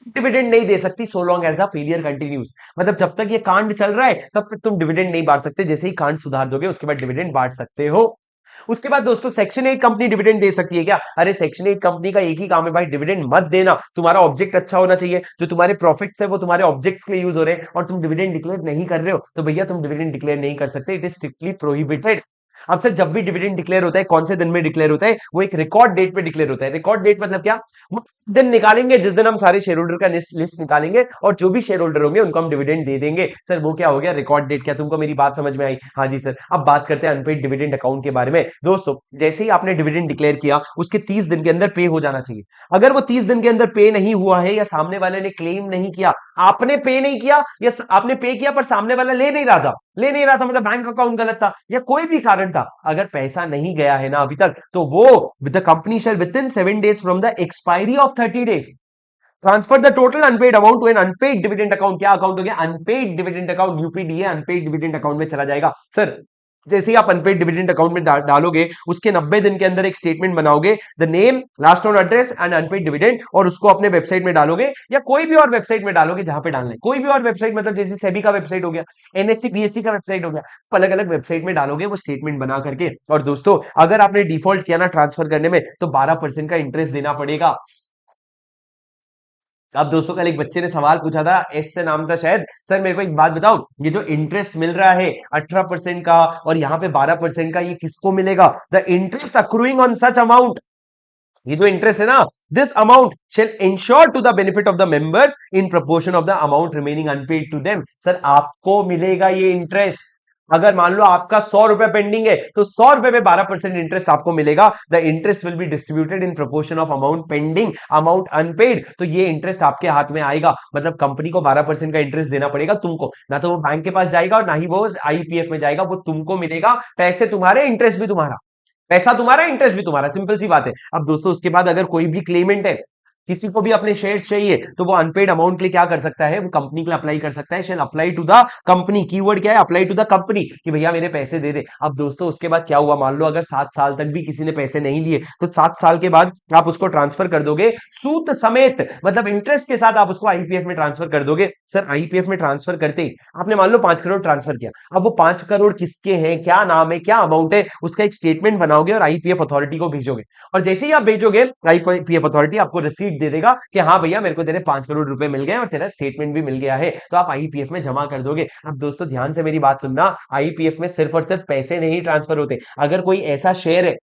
डिविडेंड नहीं दे सकती so long as the failure continues. मतलब जब तक ये कांड चल रहा है तब तक तुम डिविडेंड नहीं बांट सकते। जैसे ही कांड सुधार दोगे उसके बाद डिविडेंड बांट सकते हो। उसके बाद दोस्तों सेक्शन 8 कंपनी डिविडेंड दे सकती है क्या? अरे सेक्शन 8 कंपनी का एक ही काम है भाई, डिविडेंड मत देना। तुम्हारा ऑब्जेक्ट अच्छा होना चाहिए, जो तुम्हारे प्रॉफिट्स है वो तुम्हारे ऑब्जेक्ट्स के लिए यूज हो रहे हैं, और तुम डिविडेंड डिक्लेयर नहीं कर रहे हो तो भैया तुम डिविडेंड डिक्लेयर नहीं कर सकते। It is strictly prohibited. अब सर जब भी डिविडेंड डिक्लेयर होता है कौन से दिन में डिक्लेयर होता है? वो एक रिकॉर्ड डेट पे डिक्लेयर होता है। रिकॉर्ड डेट मतलब क्या? वो दिन निकालेंगे जिस दिन हम सारे शेयर होल्डर का लिस्ट निकालेंगे और जो भी शेयर होल्डर होंगे उनको हम डिविडेंड दे देंगे। सर वो क्या हो गया, रिकॉर्ड डेट। क्या तुमको मेरी बात समझ में आई? हाँ जी सर। अब बात करते हैं अनपेड डिविडेंड अकाउंट के बारे में। दोस्तों जैसे ही आपने डिविडेंड डिक्लेयर किया उसके 30 दिन के अंदर पे हो जाना चाहिए। अगर वो 30 दिन के अंदर पे नहीं हुआ है या सामने वाले ने क्लेम नहीं किया, आपने पे नहीं किया या आपने पे किया पर सामने वाला ले नहीं रहा था, ले नहीं रहा था मतलब बैंक अकाउंट गलत था या कोई भी कारण था, अगर पैसा नहीं गया है ना अभी तक, तो वो with the company shall within 7 days from the expiry of 30 days transfer the total unpaid amount to an unpaid dividend account. क्या अकाउंट हो गया? Unpaid dividend account, UPDA unpaid dividend account में चला जाएगा। सर जैसे ही आप अनपेड डिविडेंड अकाउंट में डालोगे उसके 90 दिन के अंदर एक स्टेटमेंट बनाओगे, the name, last known address and unpaid dividend, और उसको अपने वेबसाइट में डालोगे या कोई भी और वेबसाइट में डालोगे जहां पे डालना है। कोई भी और वेबसाइट मतलब जैसे सेबी का वेबसाइट हो गया, एनएससी बीएससी का वेबसाइट हो गया, अलग अलग वेबसाइट में डालोगे वो स्टेटमेंट बना करके। और दोस्तों अगर आपने डिफॉल्ट किया ना ट्रांसफर करने में तो 12% का इंटरेस्ट देना पड़ेगा। अब दोस्तों कल एक बच्चे ने सवाल पूछा था, एस से नाम था शायद, सर मेरे को एक बात बताओ, ये जो इंटरेस्ट मिल रहा है 18% का और यहाँ पे 12% का, ये किसको मिलेगा? The interest accruing on such amount ये जो इंटरेस्ट है ना, this amount shall insure to the benefit of the members in proportion of the amount remaining unpaid to them. Sir आपको मिलेगा ये इंटरेस्ट। अगर मान लो आपका 100 रुपए पेंडिंग है तो 100 रुपए में 12% इंटरेस्ट आपको मिलेगा। The interest will be distributed in proportion of amount pending amount unpaid. तो ये इंटरेस्ट आपके हाथ में आएगा, मतलब कंपनी को 12% का इंटरेस्ट देना पड़ेगा तुमको, ना तो वो बैंक के पास जाएगा और ना ही वो आईपीएफ में जाएगा, वो तुमको मिलेगा। पैसे तुम्हारे, इंटरेस्ट भी तुम्हारा, पैसा तुम्हारा, इंटरेस्ट भी तुम्हारा, सिंपल सी बात है। अब दोस्तों उसके बाद अगर कोई भी क्लेमेंट है, किसी को भी अपने शेयर्स चाहिए, तो वो अनपेड अमाउंट के लिए क्या कर सकता है, वो कंपनी के लिए अप्लाई कर सकता है। Shall apply to the company, keyword क्या है, अप्लाई टू द कंपनी, कि भैया मेरे पैसे दे दे। अब दोस्तों उसके बाद क्या हुआ, मान लो अगर 7 साल तक भी किसी ने पैसे नहीं लिए, तो 7 साल के बाद आप उसको ट्रांसफर कर दोगे सूद समेत, मतलब इंटरेस्ट के साथ आप उसको आईपीएफ में ट्रांसफर कर दोगे। सर आईपीएफ में ट्रांसफर करते ही आपने मान लो 5 करोड़ ट्रांसफर किया, अब वो 5 करोड़ किसके हैं, क्या नाम है, क्या अमाउंट है, उसका एक स्टेटमेंट बनाओगे और आईपीएफ अथॉरिटी को भेजोगे। और जैसे ही आप भेजोगे, आईपीएफ अथॉरिटी आपको रिसीट दे देगा कि हाँ भैया मेरे को तेरे 5 करोड़ रुपए मिल गए और तेरा स्टेटमेंट भी मिल गया है, तो आप आईपीएफ में जमा कर दोगे। अब दोस्तों ध्यान से मेरी बात सुनना, आईपीएफ में सिर्फ और सिर्फ पैसे नहीं ट्रांसफर होते। अगर कोई ऐसा शेयर है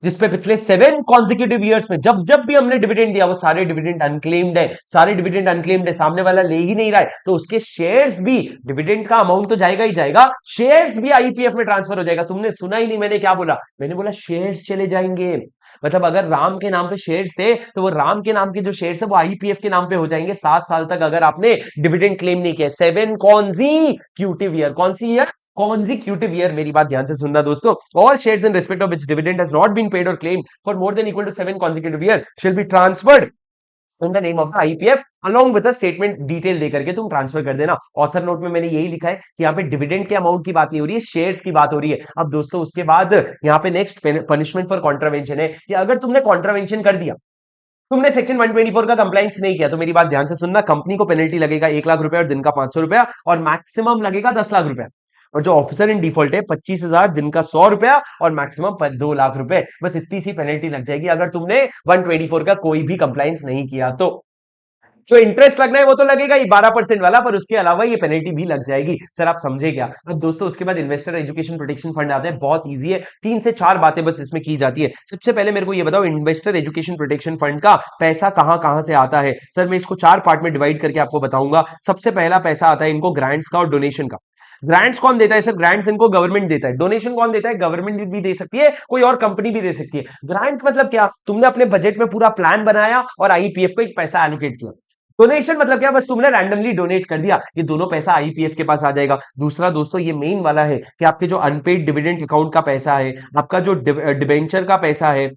जिसपे पिछले 7 कॉन्जिक्यूटिव ईयर्स में जब जब भी हमने डिविडेंड दिया, वो सारे डिविडेंड अनक्लेम्ड है, सारे डिविडेंड अनक्लेम्ड है, सामने वाला ले ही नहीं रहा है, तो उसके शेयर्स भी, डिविडेंड का अमाउंट तो जाएगा ही जाएगा, शेयर्स भी आईपीएफ में ट्रांसफर हो जाएगा। तुमने सुना ही नहीं मैंने क्या बोला, मैंने बोला शेयर्स चले जाएंगे। मतलब अगर राम के नाम पे शेयर्स थे, तो वो राम के नाम के जो शेयर्स है वो आईपीएफ के नाम पे हो जाएंगे 7 साल तक, अगर आपने डिविडेंड क्लेम नहीं किया। 7 कॉन्जिक्यूटिव ईयर, कौन सी ईयर, consecutive year। मेरी बात ध्यान से सुनना दोस्तों। All shares in respect of which dividend has not been paid or claimed for more than equal to 7 consecutive year shall be transferred in the name of the IPF along with a statement detail दे करके तुम ट्रांसफर कर देना। ऑथर नोट में मैंने यही लिखा है कि यहाँ पे डिविडेंड के अमाउंट की बात नहीं हो रही है, शेयर्स की बात हो रही है। अब दोस्तों उसके बाद यहाँ पे नेक्स्ट पनिशमेंट फॉर कॉन्ट्रावेंशन है कि अगर तुमने कॉन्ट्रावेंशन कर दिया, तुमने सेक्शन 124 का कंप्लायंस नहीं किया, तो मेरी बात ध्यान से सुनना, कंपनी को पेनल्टी लगेगा 1 लाख रुपए और दिन का 500 रुपया, और मैक्सिमम लगेगा 10 लाख रुपया। और जो ऑफिसर इन डिफॉल्ट है 25,000, दिन का 100 रुपया और मैक्सिमम 2 लाख रुपए, बस इतनी सी पेनल्टी लग जाएगी अगर तुमने 124 का कोई भी कंप्लायंस नहीं किया तो। जो इंटरेस्ट लगना है वो तो लगेगा ही 12% वाला, पर उसके अलावा ये पेनल्टी भी लग जाएगी। सर आप समझे क्या। अब दोस्तों उसके बाद इन्वेस्टर एजुकेशन प्रोटेक्शन फंड आता है, बहुत इजी है, 3 से 4 बातें बस इसमें की जाती है। सबसे पहले मेरे को ये बताओ, इन्वेस्टर एजुकेशन प्रोटेक्शन फंड का पैसा कहां कहां से आता है। सर मैं इसको 4 पार्ट में डिवाइड करके आपको बताऊंगा। सबसे पहला पैसा आता है इनको ग्रांट्स का और डोनेशन का। ग्रांट्स कौन देता है सर, ग्रांट्स इनको गवर्नमेंट देता है। डोनेशन कौन देता है, गवर्नमेंट भी दे सकती है, कोई और कंपनी भी दे सकती है। ग्रांट मतलब क्या, तुमने अपने बजट में पूरा प्लान बनाया और आईपीएफ को एक पैसा एलोकेट किया। डोनेशन मतलब क्या, बस तुमने रैंडमली डोनेट कर दिया, ये दोनों पैसा आईपीएफ के पास आ जाएगा। दूसरा दोस्तों ये मेन वाला है कि आपके जो अनपेड डिविडेंड अकाउंट का पैसा है, आपका जो डिबेंचर का पैसा है,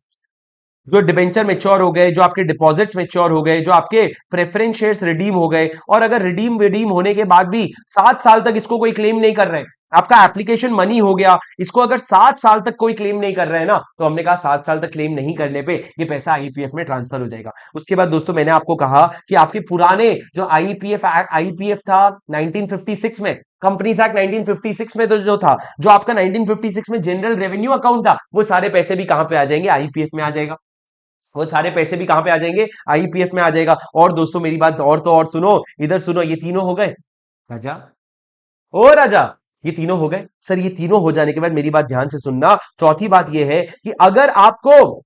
जो डिबेंचर मेच्योर हो गए, जो आपके डिपॉजिट्स मेच्योर हो गए, जो आपके प्रेफरेंस शेयर्स रिडीम हो गए, और अगर रिडीम होने के बाद भी 7 साल तक इसको कोई क्लेम नहीं कर रहे हैं, आपका एप्लीकेशन मनी हो गया, इसको अगर 7 साल तक कोई क्लेम नहीं कर रहे हैं ना, तो हमने कहा 7 साल तक क्लेम नहीं करने पे ये पैसा आईपीएफ में ट्रांसफर हो जाएगा। उसके बाद दोस्तों मैंने आपको कहा कि आपके पुराने जो आईपीएफ था 1956 में, कंपनीज एक्ट 1956 में, तो जो था, जो आपका 1956 में जनरल रेवेन्यू अकाउंट था, वो सारे पैसे भी कहां पे आ जाएंगे, आईपीएफ में आ जाएगा। वो सारे पैसे भी कहां पे आ जाएंगे, आईपीएफ में आ जाएगा। और दोस्तों मेरी बात और तो और सुनो, इधर सुनो, ये तीनों हो गए राजा, ओ राजा, ये तीनों हो गए। सर ये तीनों हो जाने के बाद मेरी बात ध्यान से सुनना, चौथी बात ये है कि अगर आपको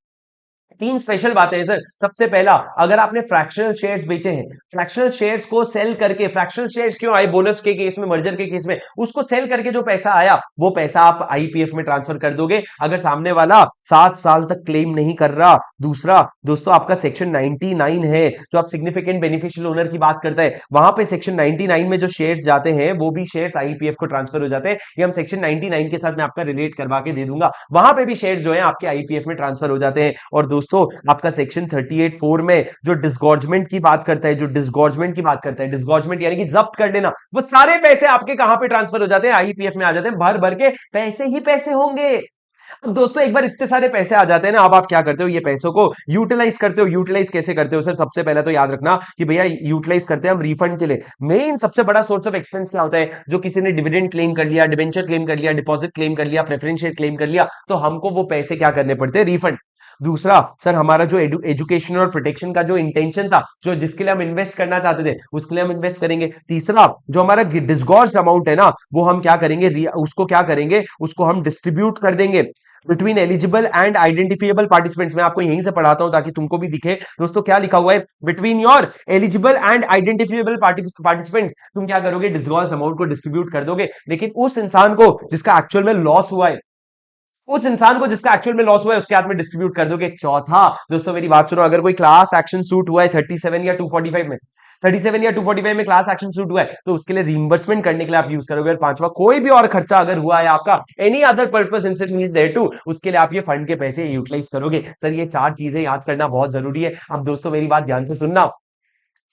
3 स्पेशल बातें हैं सर। सबसे पहला, अगर आपने फ्रैक्शनल शेयर्स बेचे हैं, फ्रैक्शनल शेयर्स को सेल करके, फ्रैक्शनल शेयर्स क्यों आए, बोनस के केस में, मर्जर के केस में, उसको सेल करके जो पैसा आया, वो पैसा आप आईपीएफ में ट्रांसफर कर दोगे अगर सामने वाला 7 साल तक क्लेम नहीं कर रहा। दूसरा दोस्तों आपका सेक्शन 99 है, जो आप सिग्निफिकेंट बेनिफिशियल ओनर की बात करता है, वहां पे सेक्शन 99 में जो शेयर्स जाते हैं वो भी शेयर्स आईपीएफ को ट्रांसफर हो जाते हैं। ये हम सेक्शन 99 के साथ मैं आपका रिलेट करवा के दे दूंगा, वहां पे भी शेयर्स जो है आपके आईपीएफ में ट्रांसफर हो जाते हैं। और दोस्तों आपका सेक्शन 38(4) में जो डिस्गॉर्जमेंट की बात करता है, जो डिस्गॉर्जमेंट की बात करता है, डिस्गॉर्जमेंट यानी कि जब्त कर लेना, वो सारे पैसे आपके कहां पे ट्रांसफर हो जाते हैं, आईपीएफ में आ जाते हैं। भर भर के पैसे ही पैसे होंगे। अब दोस्तों एक बार इतने सारे पैसे आ जाते हैं ना, अब आप क्या करते हो, ये पैसों को यूटिलाइज करते हो। यूटिलाइज कैसे करते हो सर, सबसे पहले तो याद रखना कि भैया यूटिलाइज करते हैं हम रिफंड के लिए। मेन सबसे बड़ा सोर्स ऑफ एक्सपेंस क्या होता है, जो किसी ने डिविडेंड क्लेम कर लिया, डिबेंचर क्लेम कर लिया, डिपॉजिट क्लेम कर लिया, प्रेफरेंस शेयर क्लेम कर लिया, तो हमको वो पैसे क्या करने पड़ते हैं, रिफंड। दूसरा सर, हमारा जो एजुकेशन और प्रोटेक्शन का जो इंटेंशन था, जो जिसके लिए हम इन्वेस्ट करना चाहते थे, उसके लिए हम इन्वेस्ट करेंगे। तीसरा, जो हमारा डिस्गॉर्स्ड अमाउंट है ना, वो हम क्या करेंगे, उसको क्या करेंगे, उसको हम डिस्ट्रीब्यूट कर देंगे। Between eligible and identifiable participants. मैं आपको यहीं से पढ़ाता हूं ताकि तुमको भी दिखे दोस्तों क्या लिखा हुआ है। Between your eligible and identifiable participants, तुम क्या करोगे, डिस्गॉर्स अमाउंट को डिस्ट्रीब्यूट कर दोगे, लेकिन उस इंसान को जिसका एक्चुअल में लॉस हुआ है, उस इंसान को जिसका एक्चुअल में लॉस हुआ है उसके हाथ में डिस्ट्रीब्यूट कर दोगे। चौथा दोस्तों मेरी बात सुनो, अगर कोई क्लास एक्शन सूट हुआ है 37 या 245 में, 37 या 245 में क्लास एक्शन सूट हुआ है तो उसके लिए रिइंबर्समेंट करने के लिए आप यूज करोगे। और पांचवा, कोई भी और खर्चा अगर हुआ है आपका, any other purpose instant there to, उसके लिए आप ये फंड के पैसे यूटिलाइज करोगे। सर ये चार चीजें याद करना बहुत जरूरी है। अब दोस्तों मेरी बात ध्यान से सुनना।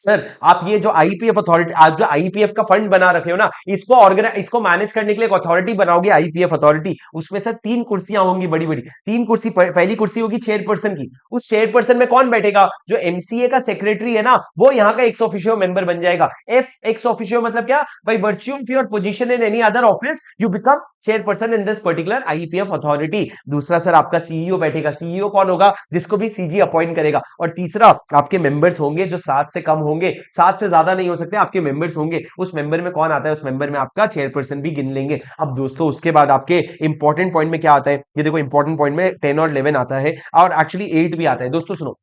सर आप ये जो आईपीएफ अथॉरिटी, आप जो आईपीएफ का फंड बना रखे हो ना, इसको मैनेज करने के लिए एक अथॉरिटी बनाओगे, आईपीएफ अथॉरिटी। उसमें सर तीन कुर्सियां होंगी, बड़ी बड़ी तीन कुर्सी। पहली कुर्सी होगी चेयरपर्सन की। उस चेयरपर्सन में कौन बैठेगा, जो एमसीए का सेक्रेटरी है ना, वो यहाँ का एक्स ऑफिशियो मेंबर बन जाएगा। एफ एक्स ऑफिशियो मतलब क्या, by virtue of your position in any other office you become chairperson in this particular IPF authority. दूसरा सर आपका सीईओ बैठेगा। सीईओ कौन होगा, जिसको भी सीजी अपॉइंट करेगा। और तीसरा आपके मेंबर्स होंगे जो 7 से कम होंगे, 7 से ज्यादा नहीं हो सकते आपके मेंबर्स होंगे। उस मेंबर में कौन आता है, उस मेंबर में आपका चेयरपर्सन भी गिन लेंगे। अब दोस्तों उसके बाद आपके इंपॉर्टेंट पॉइंट में क्या आता है, ये देखो इंपॉर्टेंट पॉइंट में 10 और 11 आता है, और एक्चुअली 8 भी आता है। दोस्तों सुनो,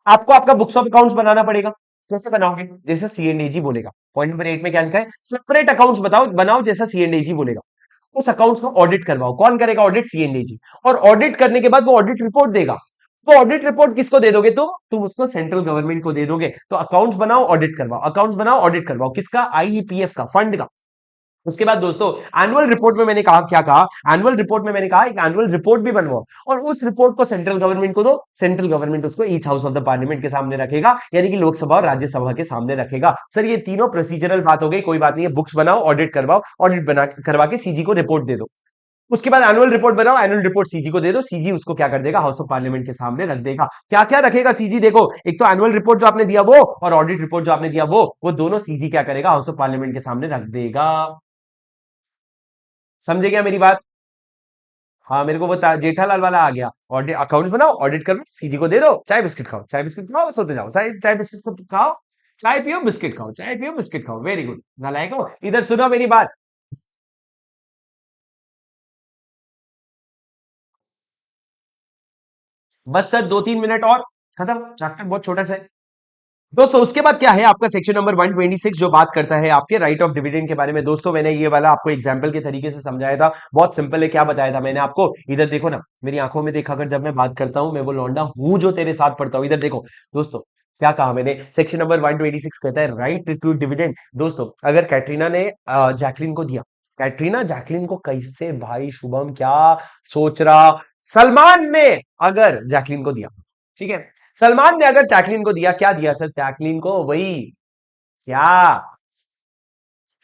आपको आपका बुक्स ऑफ अकाउंट्स बनाना पड़ेगा। कैसे बनाओगे, जैसे सीएनएजी बोलेगा। पॉइंट नंबर 8 में क्या लिखा है, सेपरेट अकाउंट्स बताओ बनाओ जैसा सीएनएजी बोलेगा। उस अकाउंट्स को ऑडिट करवाओ। कौन करेगा ऑडिट, सीएनएजी। और ऑडिट करने के बाद वो ऑडिट रिपोर्ट देगा। तो ऑडिट रिपोर्ट किसको दे दोगे, तुम उसको सेंट्रल गवर्नमेंट को दे दोगे। तो अकाउंट्स बनाओ ऑडिट करवाओ, अकाउंट्स बनाओ ऑडिट करवाओ, किसका, आईईपीएफ का, फंड का। उसके बाद दोस्तों एनुअल रिपोर्ट में मैंने कहा, क्या कहा, एनुअल रिपोर्ट में मैंने कहा एक एनुअल रिपोर्ट भी बनवाओ, और उस रिपोर्ट को सेंट्रल गवर्नमेंट को दो। सेंट्रल गवर्नमेंट उसको each house of the parliament के सामने रखेगा, यानी कि लोकसभा और राज्यसभा के सामने रखेगा। सर ये तीनों प्रोसीजरल बात हो गई, कोई बात नहीं है। बुक्स बनाओ, ऑडिट करवाओ, ऑडिट बना करवा के सीजी को रिपोर्ट दे दो। उसके बाद एनुअल रिपोर्ट बनाओ, एनुअल रिपोर्ट सीजी को दे दो, सीजी उसको क्या कर देगा, हाउस ऑफ पार्लियामेंट के सामने रख देगा। क्या क्या रखेगा सीजी, देखो एक तो एनुअल रिपोर्ट जो आपने दिया वो, और ऑडिट रिपोर्ट जो आपने दिया वो दोनों सीजी क्या करेगा, हाउस ऑफ पार्लियामेंट के सामने रख देगा। समझे क्या मेरी बात। हाँ मेरे को वो जेठालाल वाला आ गया। ऑडिट अकाउंट बनाओ, ऑडिट करो, सीजी को दे दो, चाय बिस्किट खाओ, चाय बिस्किट खाओ, सोते जाओ, चाय चाय बिस्किट खाओ, चाय पियो बिस्किट खाओ, चाय पियो बिस्किट खाओ। वेरी गुड नालायको, इधर सुनो मेरी बात। बस सर 2-3 मिनट और, खत्म, चैप्टर बहुत छोटा सा है। दोस्तों उसके बाद क्या है आपका सेक्शन नंबर 126 जो बात करता है आपके राइट ऑफ डिविडेंड के बारे में। दोस्तों मैंने ये वाला आपको एग्जांपल के तरीके से समझाया था, बहुत सिंपल है। क्या बताया था मैंने आपको, इधर देखो ना, मेरी आंखों में देखा कर, जब मैं बात करता हूं मैं वो लौंडा हूं जो तेरे साथ पढ़ता हूं। इधर देखो दोस्तों, क्या कहा मैंने, सेक्शन नंबर 126 कहता है राइट टू डिविडेंड। दोस्तों अगर कैटरीना ने जैकलिन को दिया, कैटरीना जैकलिन को कैसे, भाई शुभम क्या सोच रहा, सलमान ने अगर जैकलिन को दिया, ठीक है, सलमान ने अगर जैकलिन को दिया, क्या दिया सर, जैकलिन को वही, क्या,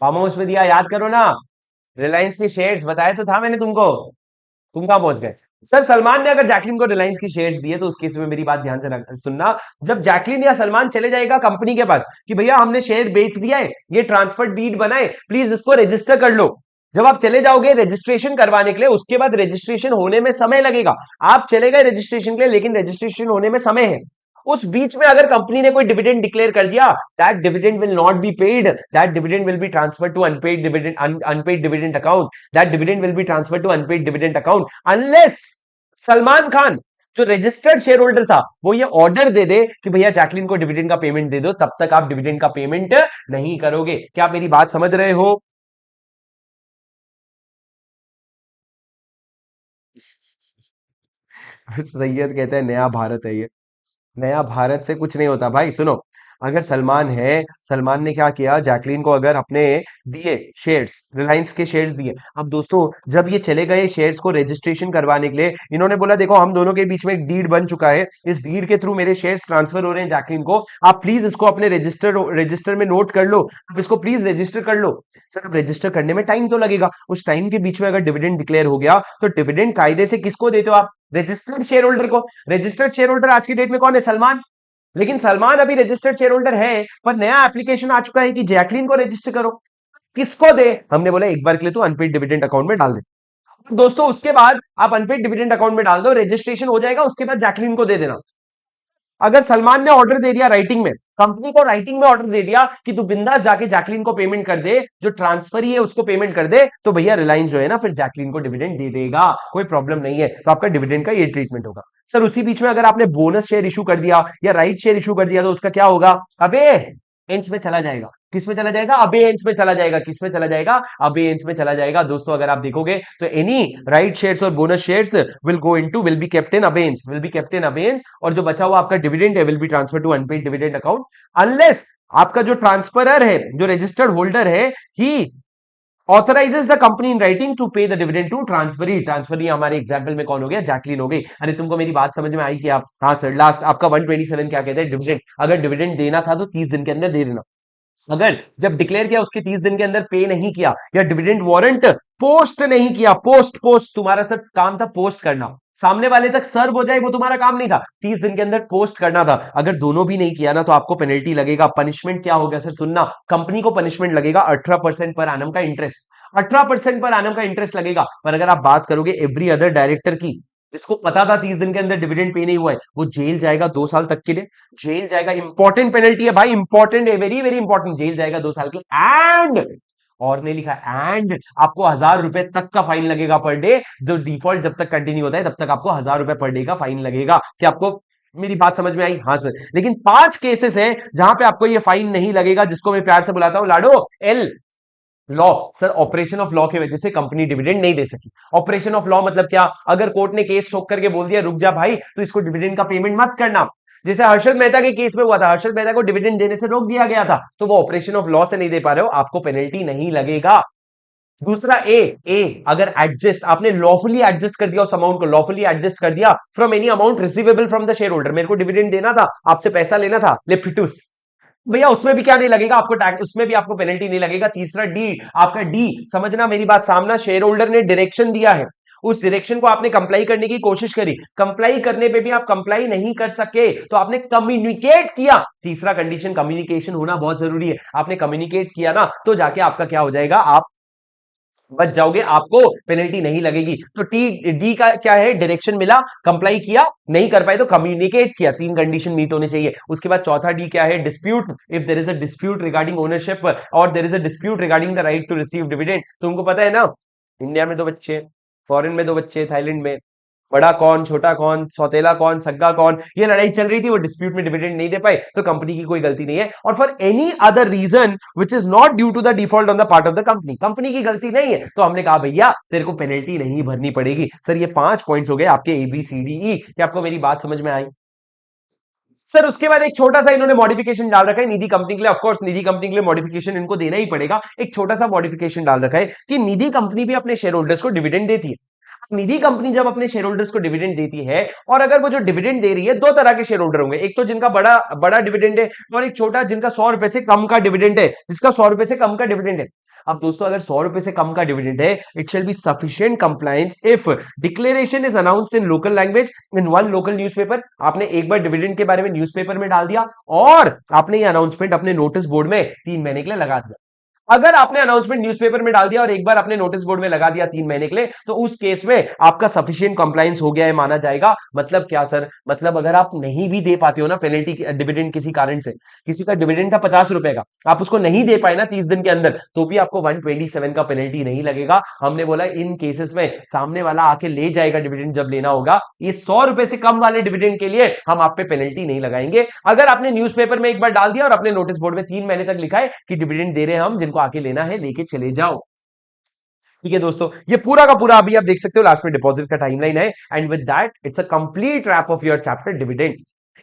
फार्म हाउस में दिया, याद करो ना, रिलायंस की शेयर्स, बताया तो था मैंने तुमको। तुम कहां पहुंच गए। सर सलमान ने अगर जैकलिन को रिलायंस की शेयर्स दिए तो उस केस में मेरी बात ध्यान से सुनना। जब जैकलिन या सलमान चले जाएगा कंपनी के पास कि भैया हमने शेयर बेच दिया है, ये ट्रांसफर डीड बनाए, प्लीज इसको रजिस्टर कर लो। जब आप चले जाओगे रजिस्ट्रेशन करवाने के लिए, उसके बाद रजिस्ट्रेशन होने में समय लगेगा। आप चले गए रजिस्ट्रेशन के लिए, लेकिन रजिस्ट्रेशन होने में समय है। उस बीच में अगर कंपनी ने कोई डिविडेंड डिक्लेयर कर दिया, that dividend will not be paid, that dividend will be transferred to unpaid dividend, unpaid dividend account, that dividend will be transferred to unpaid dividend account, unless Salman Khan जो रजिस्टर्ड शेयर होल्डर था वो ये ऑर्डर दे दे कि भैया जैकलिन को डिविडेंड का पेमेंट दे दो, तब तक आप डिविडेंड का पेमेंट नहीं करोगे। क्या आप मेरी बात समझ रहे हो। सैयद कहते हैं नया भारत है ये, नया भारत से कुछ नहीं होता भाई। सुनो, अगर सलमान है, सलमान ने क्या किया, जैकलीन को अगर अपने दिए शेयर्स, रिलायंस के शेयर्स दिए। अब दोस्तों जब ये चले गए शेयर्स को रजिस्ट्रेशन करवाने के लिए, इन्होंने बोला देखो हम दोनों के बीच में एक डीड बन चुका है, इस डीड के थ्रू मेरे शेयर्स ट्रांसफर हो रहे हैं जैकलीन को, आप प्लीज इसको अपने रजिस्टर में नोट कर लो, आप इसको प्लीज रजिस्टर कर लो। सर अब रजिस्टर करने में टाइम तो लगेगा, उस टाइम के बीच में अगर डिविडेंड डिक्लेयर हो गया तो डिविडेंड कायदे से किसको देते हो आप, रजिस्टर्ड शेयर होल्डर को। रजिस्टर्ड शेयर होल्डर आज की डेट में कौन है, सलमान। लेकिन सलमान अभी रजिस्टर्ड शेयर होल्डर है, पर नया एप्लीकेशन आ चुका है कि जैकलीन को रजिस्टर करो। किसको दे, हमने बोला एक बार के लिए तो अनपेड डिविडेंड अकाउंट में डाल दे। दोस्तों उसके बाद आप अनपेड डिविडेंड अकाउंट में डाल दो, रजिस्ट्रेशन हो जाएगा, उसके बाद जैकलीन को दे देना। अगर सलमान ने ऑर्डर दे दिया राइटिंग में कंपनी को राइटिंग में ऑर्डर दे दिया कि तू बिंदास जाके जैकलीन को पेमेंट कर दे, जो ट्रांसफर ही है उसको पेमेंट कर दे, तो भैया रिलायंस जो है ना फिर जैकलीन को डिविडेंड दे देगा, कोई प्रॉब्लम नहीं है। तो आपका डिविडेंड का ये ट्रीटमेंट होगा। सर उसी बीच में अगर आपने बोनस शेयर इशू कर दिया या राइट शेयर इशू कर दिया तो उसका क्या होगा? अबे एंच में चला जाएगा। किस में चला जाएगा? अबे एंच में चला जाएगा। किस में चला जाएगा? अबे एंच में चला जाएगा। दोस्तों अगर आप देखोगे तो एनी राइट शेयर्स और bonus shares will be kept in abeyance, और जो बचा हुआ आपका डिविडेंड है will be transfer to unpaid dividend account, unless आपका जो ट्रांसफरर है, जो रजिस्टर्ड होल्डर है, he authorises the company in writing to pay the dividend to transferee हमारे एग्जांपल में कौन हो गया? जैकलीन हो गई। अरे तुमको मेरी बात समझ में आई कि आप, हाँ सर, लास्ट आपका 127 क्या कहते हैं? डिविडेंड। अगर डिविडेंड देना था तो 30 दिन के अंदर दे देना। अगर जब डिक्लेयर किया उसके 30 दिन के अंदर पे नहीं किया, या डिविडेंड वारंट पोस्ट नहीं किया, पोस्ट तुम्हारा सर काम था पोस्ट करना, सामने वाले तक सर्व हो जाए वो तुम्हारा काम नहीं था, 30 दिन के अंदर पोस्ट करना था। अगर दोनों भी नहीं किया ना तो आपको पेनल्टी लगेगा। पनिशमेंट क्या होगा सर? सुनना, कंपनी को पनिशमेंट लगेगा 18% पर एनम का इंटरेस्ट, 18% पर एनम का इंटरेस्ट लगेगा। पर अगर आप बात करोगे एवरी अदर डायरेक्टर की, जिसको पता था 30 दिन के अंदर डिविडेंड पे नहीं हुआ है, वो जेल जाएगा 2 साल तक के लिए, जेल जाएगा। इंपॉर्टेंट पेनल्टी है भाई, इंपॉर्टेंट है, वेरी वेरी इंपॉर्टेंट, जेल जाएगा 2 साल के लिए। एंड और नहीं लिखा एंड, आपको 1000 रुपए तक का फाइन लगेगा पर डे। जो डिफॉल्ट जब तक कंटिन्यू होता है तब तक आपको 1000 रुपए पर डे का फाइन लगेगा। क्या आपको मेरी बात समझ में आई? हाँ सर। लेकिन 5 केसेस हैं जहां पे आपको ये फाइन नहीं लगेगा, जिसको मैं प्यार से बुलाता हूं Lado L law. Sir operation of law की वजह से कंपनी डिविडेंड नहीं दे सकी। ऑपरेशन ऑफ लॉ मतलब क्या? अगर कोर्ट ने केस ठोक करके बोल दिया रुक जा भाई, तो इसको डिविडेंड का पेमेंट मत करना, जैसे हर्षद मेहता के केस में हुआ था, हर्षद मेहता को डिविडेंड देने से रोक दिया गया था, तो वो ऑपरेशन ऑफ लॉ से नहीं दे पा रहे हो, आपको पेनल्टी नहीं लगेगा। दूसरा ए अगर एडजस्ट, आपने लॉफुली एडजस्ट कर दिया उस अमाउंट को, लॉफुली एडजस्ट कर दिया from any amount receivable from the share holder, मेरे को डिविडेंड देना था, आपसे पैसा लेना था, ले फिटूस, भैया उसमें भी क्या नहीं लगेगा आपको टैक्स, उसमें भी आपको पेनल्टी नहीं लगेगा। तीसरा डी, आपका डी, समझना मेरी बात, सामना शेयर होल्डर ने डायरेक्शन दिया है, उस डायरेक्शन को आपने कंप्लाई करने की कोशिश करी, कंप्लाई करने पे भी आप कंप्लाई नहीं कर सके तो आपने कम्युनिकेट किया। तीसरा कंडीशन, कम्युनिकेशन होना बहुत जरूरी है। आपने कम्युनिकेट किया ना तो जाके आपका क्या हो जाएगा, आप बच जाओगे, आपको पेनल्टी नहीं लगेगी। तो टी डी का क्या है? डायरेक्शन मिला, कंप्लाई किया, नहीं कर पाए तो कम्युनिकेट किया, 3 कंडीशन मीट होने चाहिए। उसके बाद चौथा डी क्या है? Dispute, if there is a dispute regarding ownership और there is a dispute regarding the right to receive dividend. तुमको पता है ना, इंडिया में 2 बच्चे, फॉरेन में 2 बच्चे, थाईलैंड में, बड़ा कौन, छोटा कौन, सौतेला कौन, सग्गा कौन, ये लड़ाई चल रही थी, वो डिस्प्यूट में डिविडेंड नहीं दे पाए, तो कंपनी की कोई गलती नहीं है। और for any other reason which is not due to the default on the part of the company, company की गलती नहीं है, तो हमने कहा भैया तेरे को पेनल्टी नहीं भरनी पड़ेगी। सर ये 5 पॉइंट्स हो गए आपके ABCDE। क्या आपको मेरी बात समझ में आई? सर उसके बाद एक छोटा सा इन्होंने मॉडिफिकेशन डाल रखा है निधि कंपनी के लिए। ऑफ कोर्स निधि कंपनी के लिए मॉडिफिकेशन इनको देना ही पड़ेगा। एक छोटा सा मॉडिफिकेशन डाल रखा है कि निधि कंपनी भी अपने शेयर होल्डर्स को डिविडेंड देती है। निधि कंपनी जब अपने शेयर होल्डर्स को डिविडेंड देती है, और अगर वो जो डिविडेंड दे रही है, 2 तरह के शेयर होल्डर होंगे, एक तो जिनका बड़ा बड़ा डिविडेंड है, और एक छोटा जिनका 100 रुपए से कम का डिविडेंड है, जिसका 100 रुपए से कम का डिविडेंड है। अब दोस्तों अगर 100 रुपए से कम का डिविडेंड है, it shall be sufficient compliance if declaration is announced in local language in one local newspaper. आपने एक बार डिविडेंड के बारे में न्यूज़पेपर में डाल दिया, और आपने ये अनाउंसमेंट अपने नोटिस बोर्ड में 3 महीने के लिए लगा दिया। अगर आपने अनाउंसमेंट न्यूज़पेपर में डाल दिया और एक बार आपने नोटिस बोर्ड में लगा दिया 3 महीने के लिए, तो उस केस में आपका सफिशिएंट कंप्लायंस हो गया है माना जाएगा। मतलब क्या सर? मतलब अगर आप नहीं भी दे पाते हो ना पेनल्टी डिविडेंड, किसी कारण से किसी का डिविडेंड था 50 रुपए का, आप उसको नहीं दे पाए ना 30 दिन के अंदर, तो भी आपको 127 का पेनल्टी नहीं लगेगा। हमने बोला इन केसेस में सामने वाला आके ले जाएगा डिविडेंड जब लेना होगा, ये 100 रुपए से कम वाले डिविडेंड के लिए हम आप पे पेनल्टी नहीं लगाएंगे। अगर आपने न्यूज़पेपर में एक बार डाल दिया और अपने नोटिस बोर्ड में 3 महीने तक लिखा है कि डिविडेंड दे रहे हैं हम, जिनको आके लेना है लेके चले जाओ। ठीक है दोस्तों, ये पूरा का पूरा अभी आप देख सकते हो लास्ट में डिपॉजिट का टाइमलाइन है। And with that it's a complete wrap of your chapter dividend.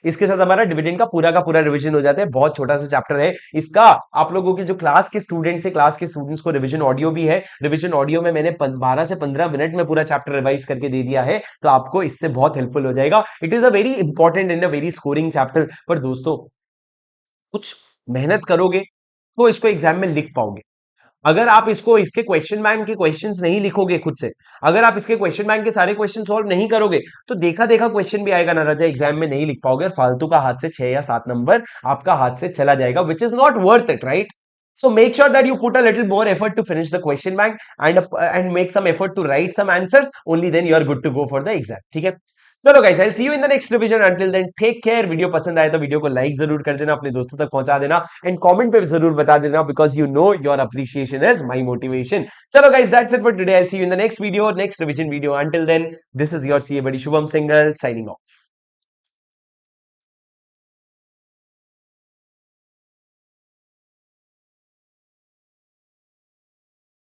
इसके साथ हमारा डिविडेंड का पूरा रिवीजन हो जाता है। बहुत छोटा सा चैप्टर है इसका। आप लोगों के जो क्लास के स्टूडेंट्स है, क्लास के स्टूडेंट्स को रिवीजन ऑडियो भी है। रिवीजन ऑडियो में मैंने 12 से 15 मिनट में पूरा चैप्टर रिवाइज करके दे दिया है, तो आपको इससे बहुत हेल्पफुल हो जाएगा। It is a very important and a very scoring chapter. पर दोस्तों कुछ मेहनत करोगे तो इसको एग्जाम में लिख पाओगे। अगर आप इसको इसके क्वेश्चन बैंक के क्वेश्चंस नहीं लिखोगे खुद से, अगर आप इसके क्वेश्चन बैंक के सारे क्वेश्चन सॉल्व नहीं करोगे, तो देखा देखा क्वेश्चन भी आएगा ना राजा, एग्जाम में नहीं लिख पाओगे, और फालतू का हाथ से 6 या 7 नंबर आपका हाथ से चला जाएगा, विच is not worth it, right? So make sure that you put a little more effort to finish the question bank and make some effort to write some answers. Only then you are good to go for the exam. ठीक है? चलो guys, I will see you in the next revision. Until then take care. Video पसंद आए तो वीडियो को लाइक जरूर कर देना, अपने दोस्तों तक पहुंचा देना एंड कमेंट पे जरूर बता देना, because you know your appreciation is my motivation. चलो guys, that's it for today. I will see you in the next video, next revision video. Until then, this is your CA buddy Shubham Singhal signing of.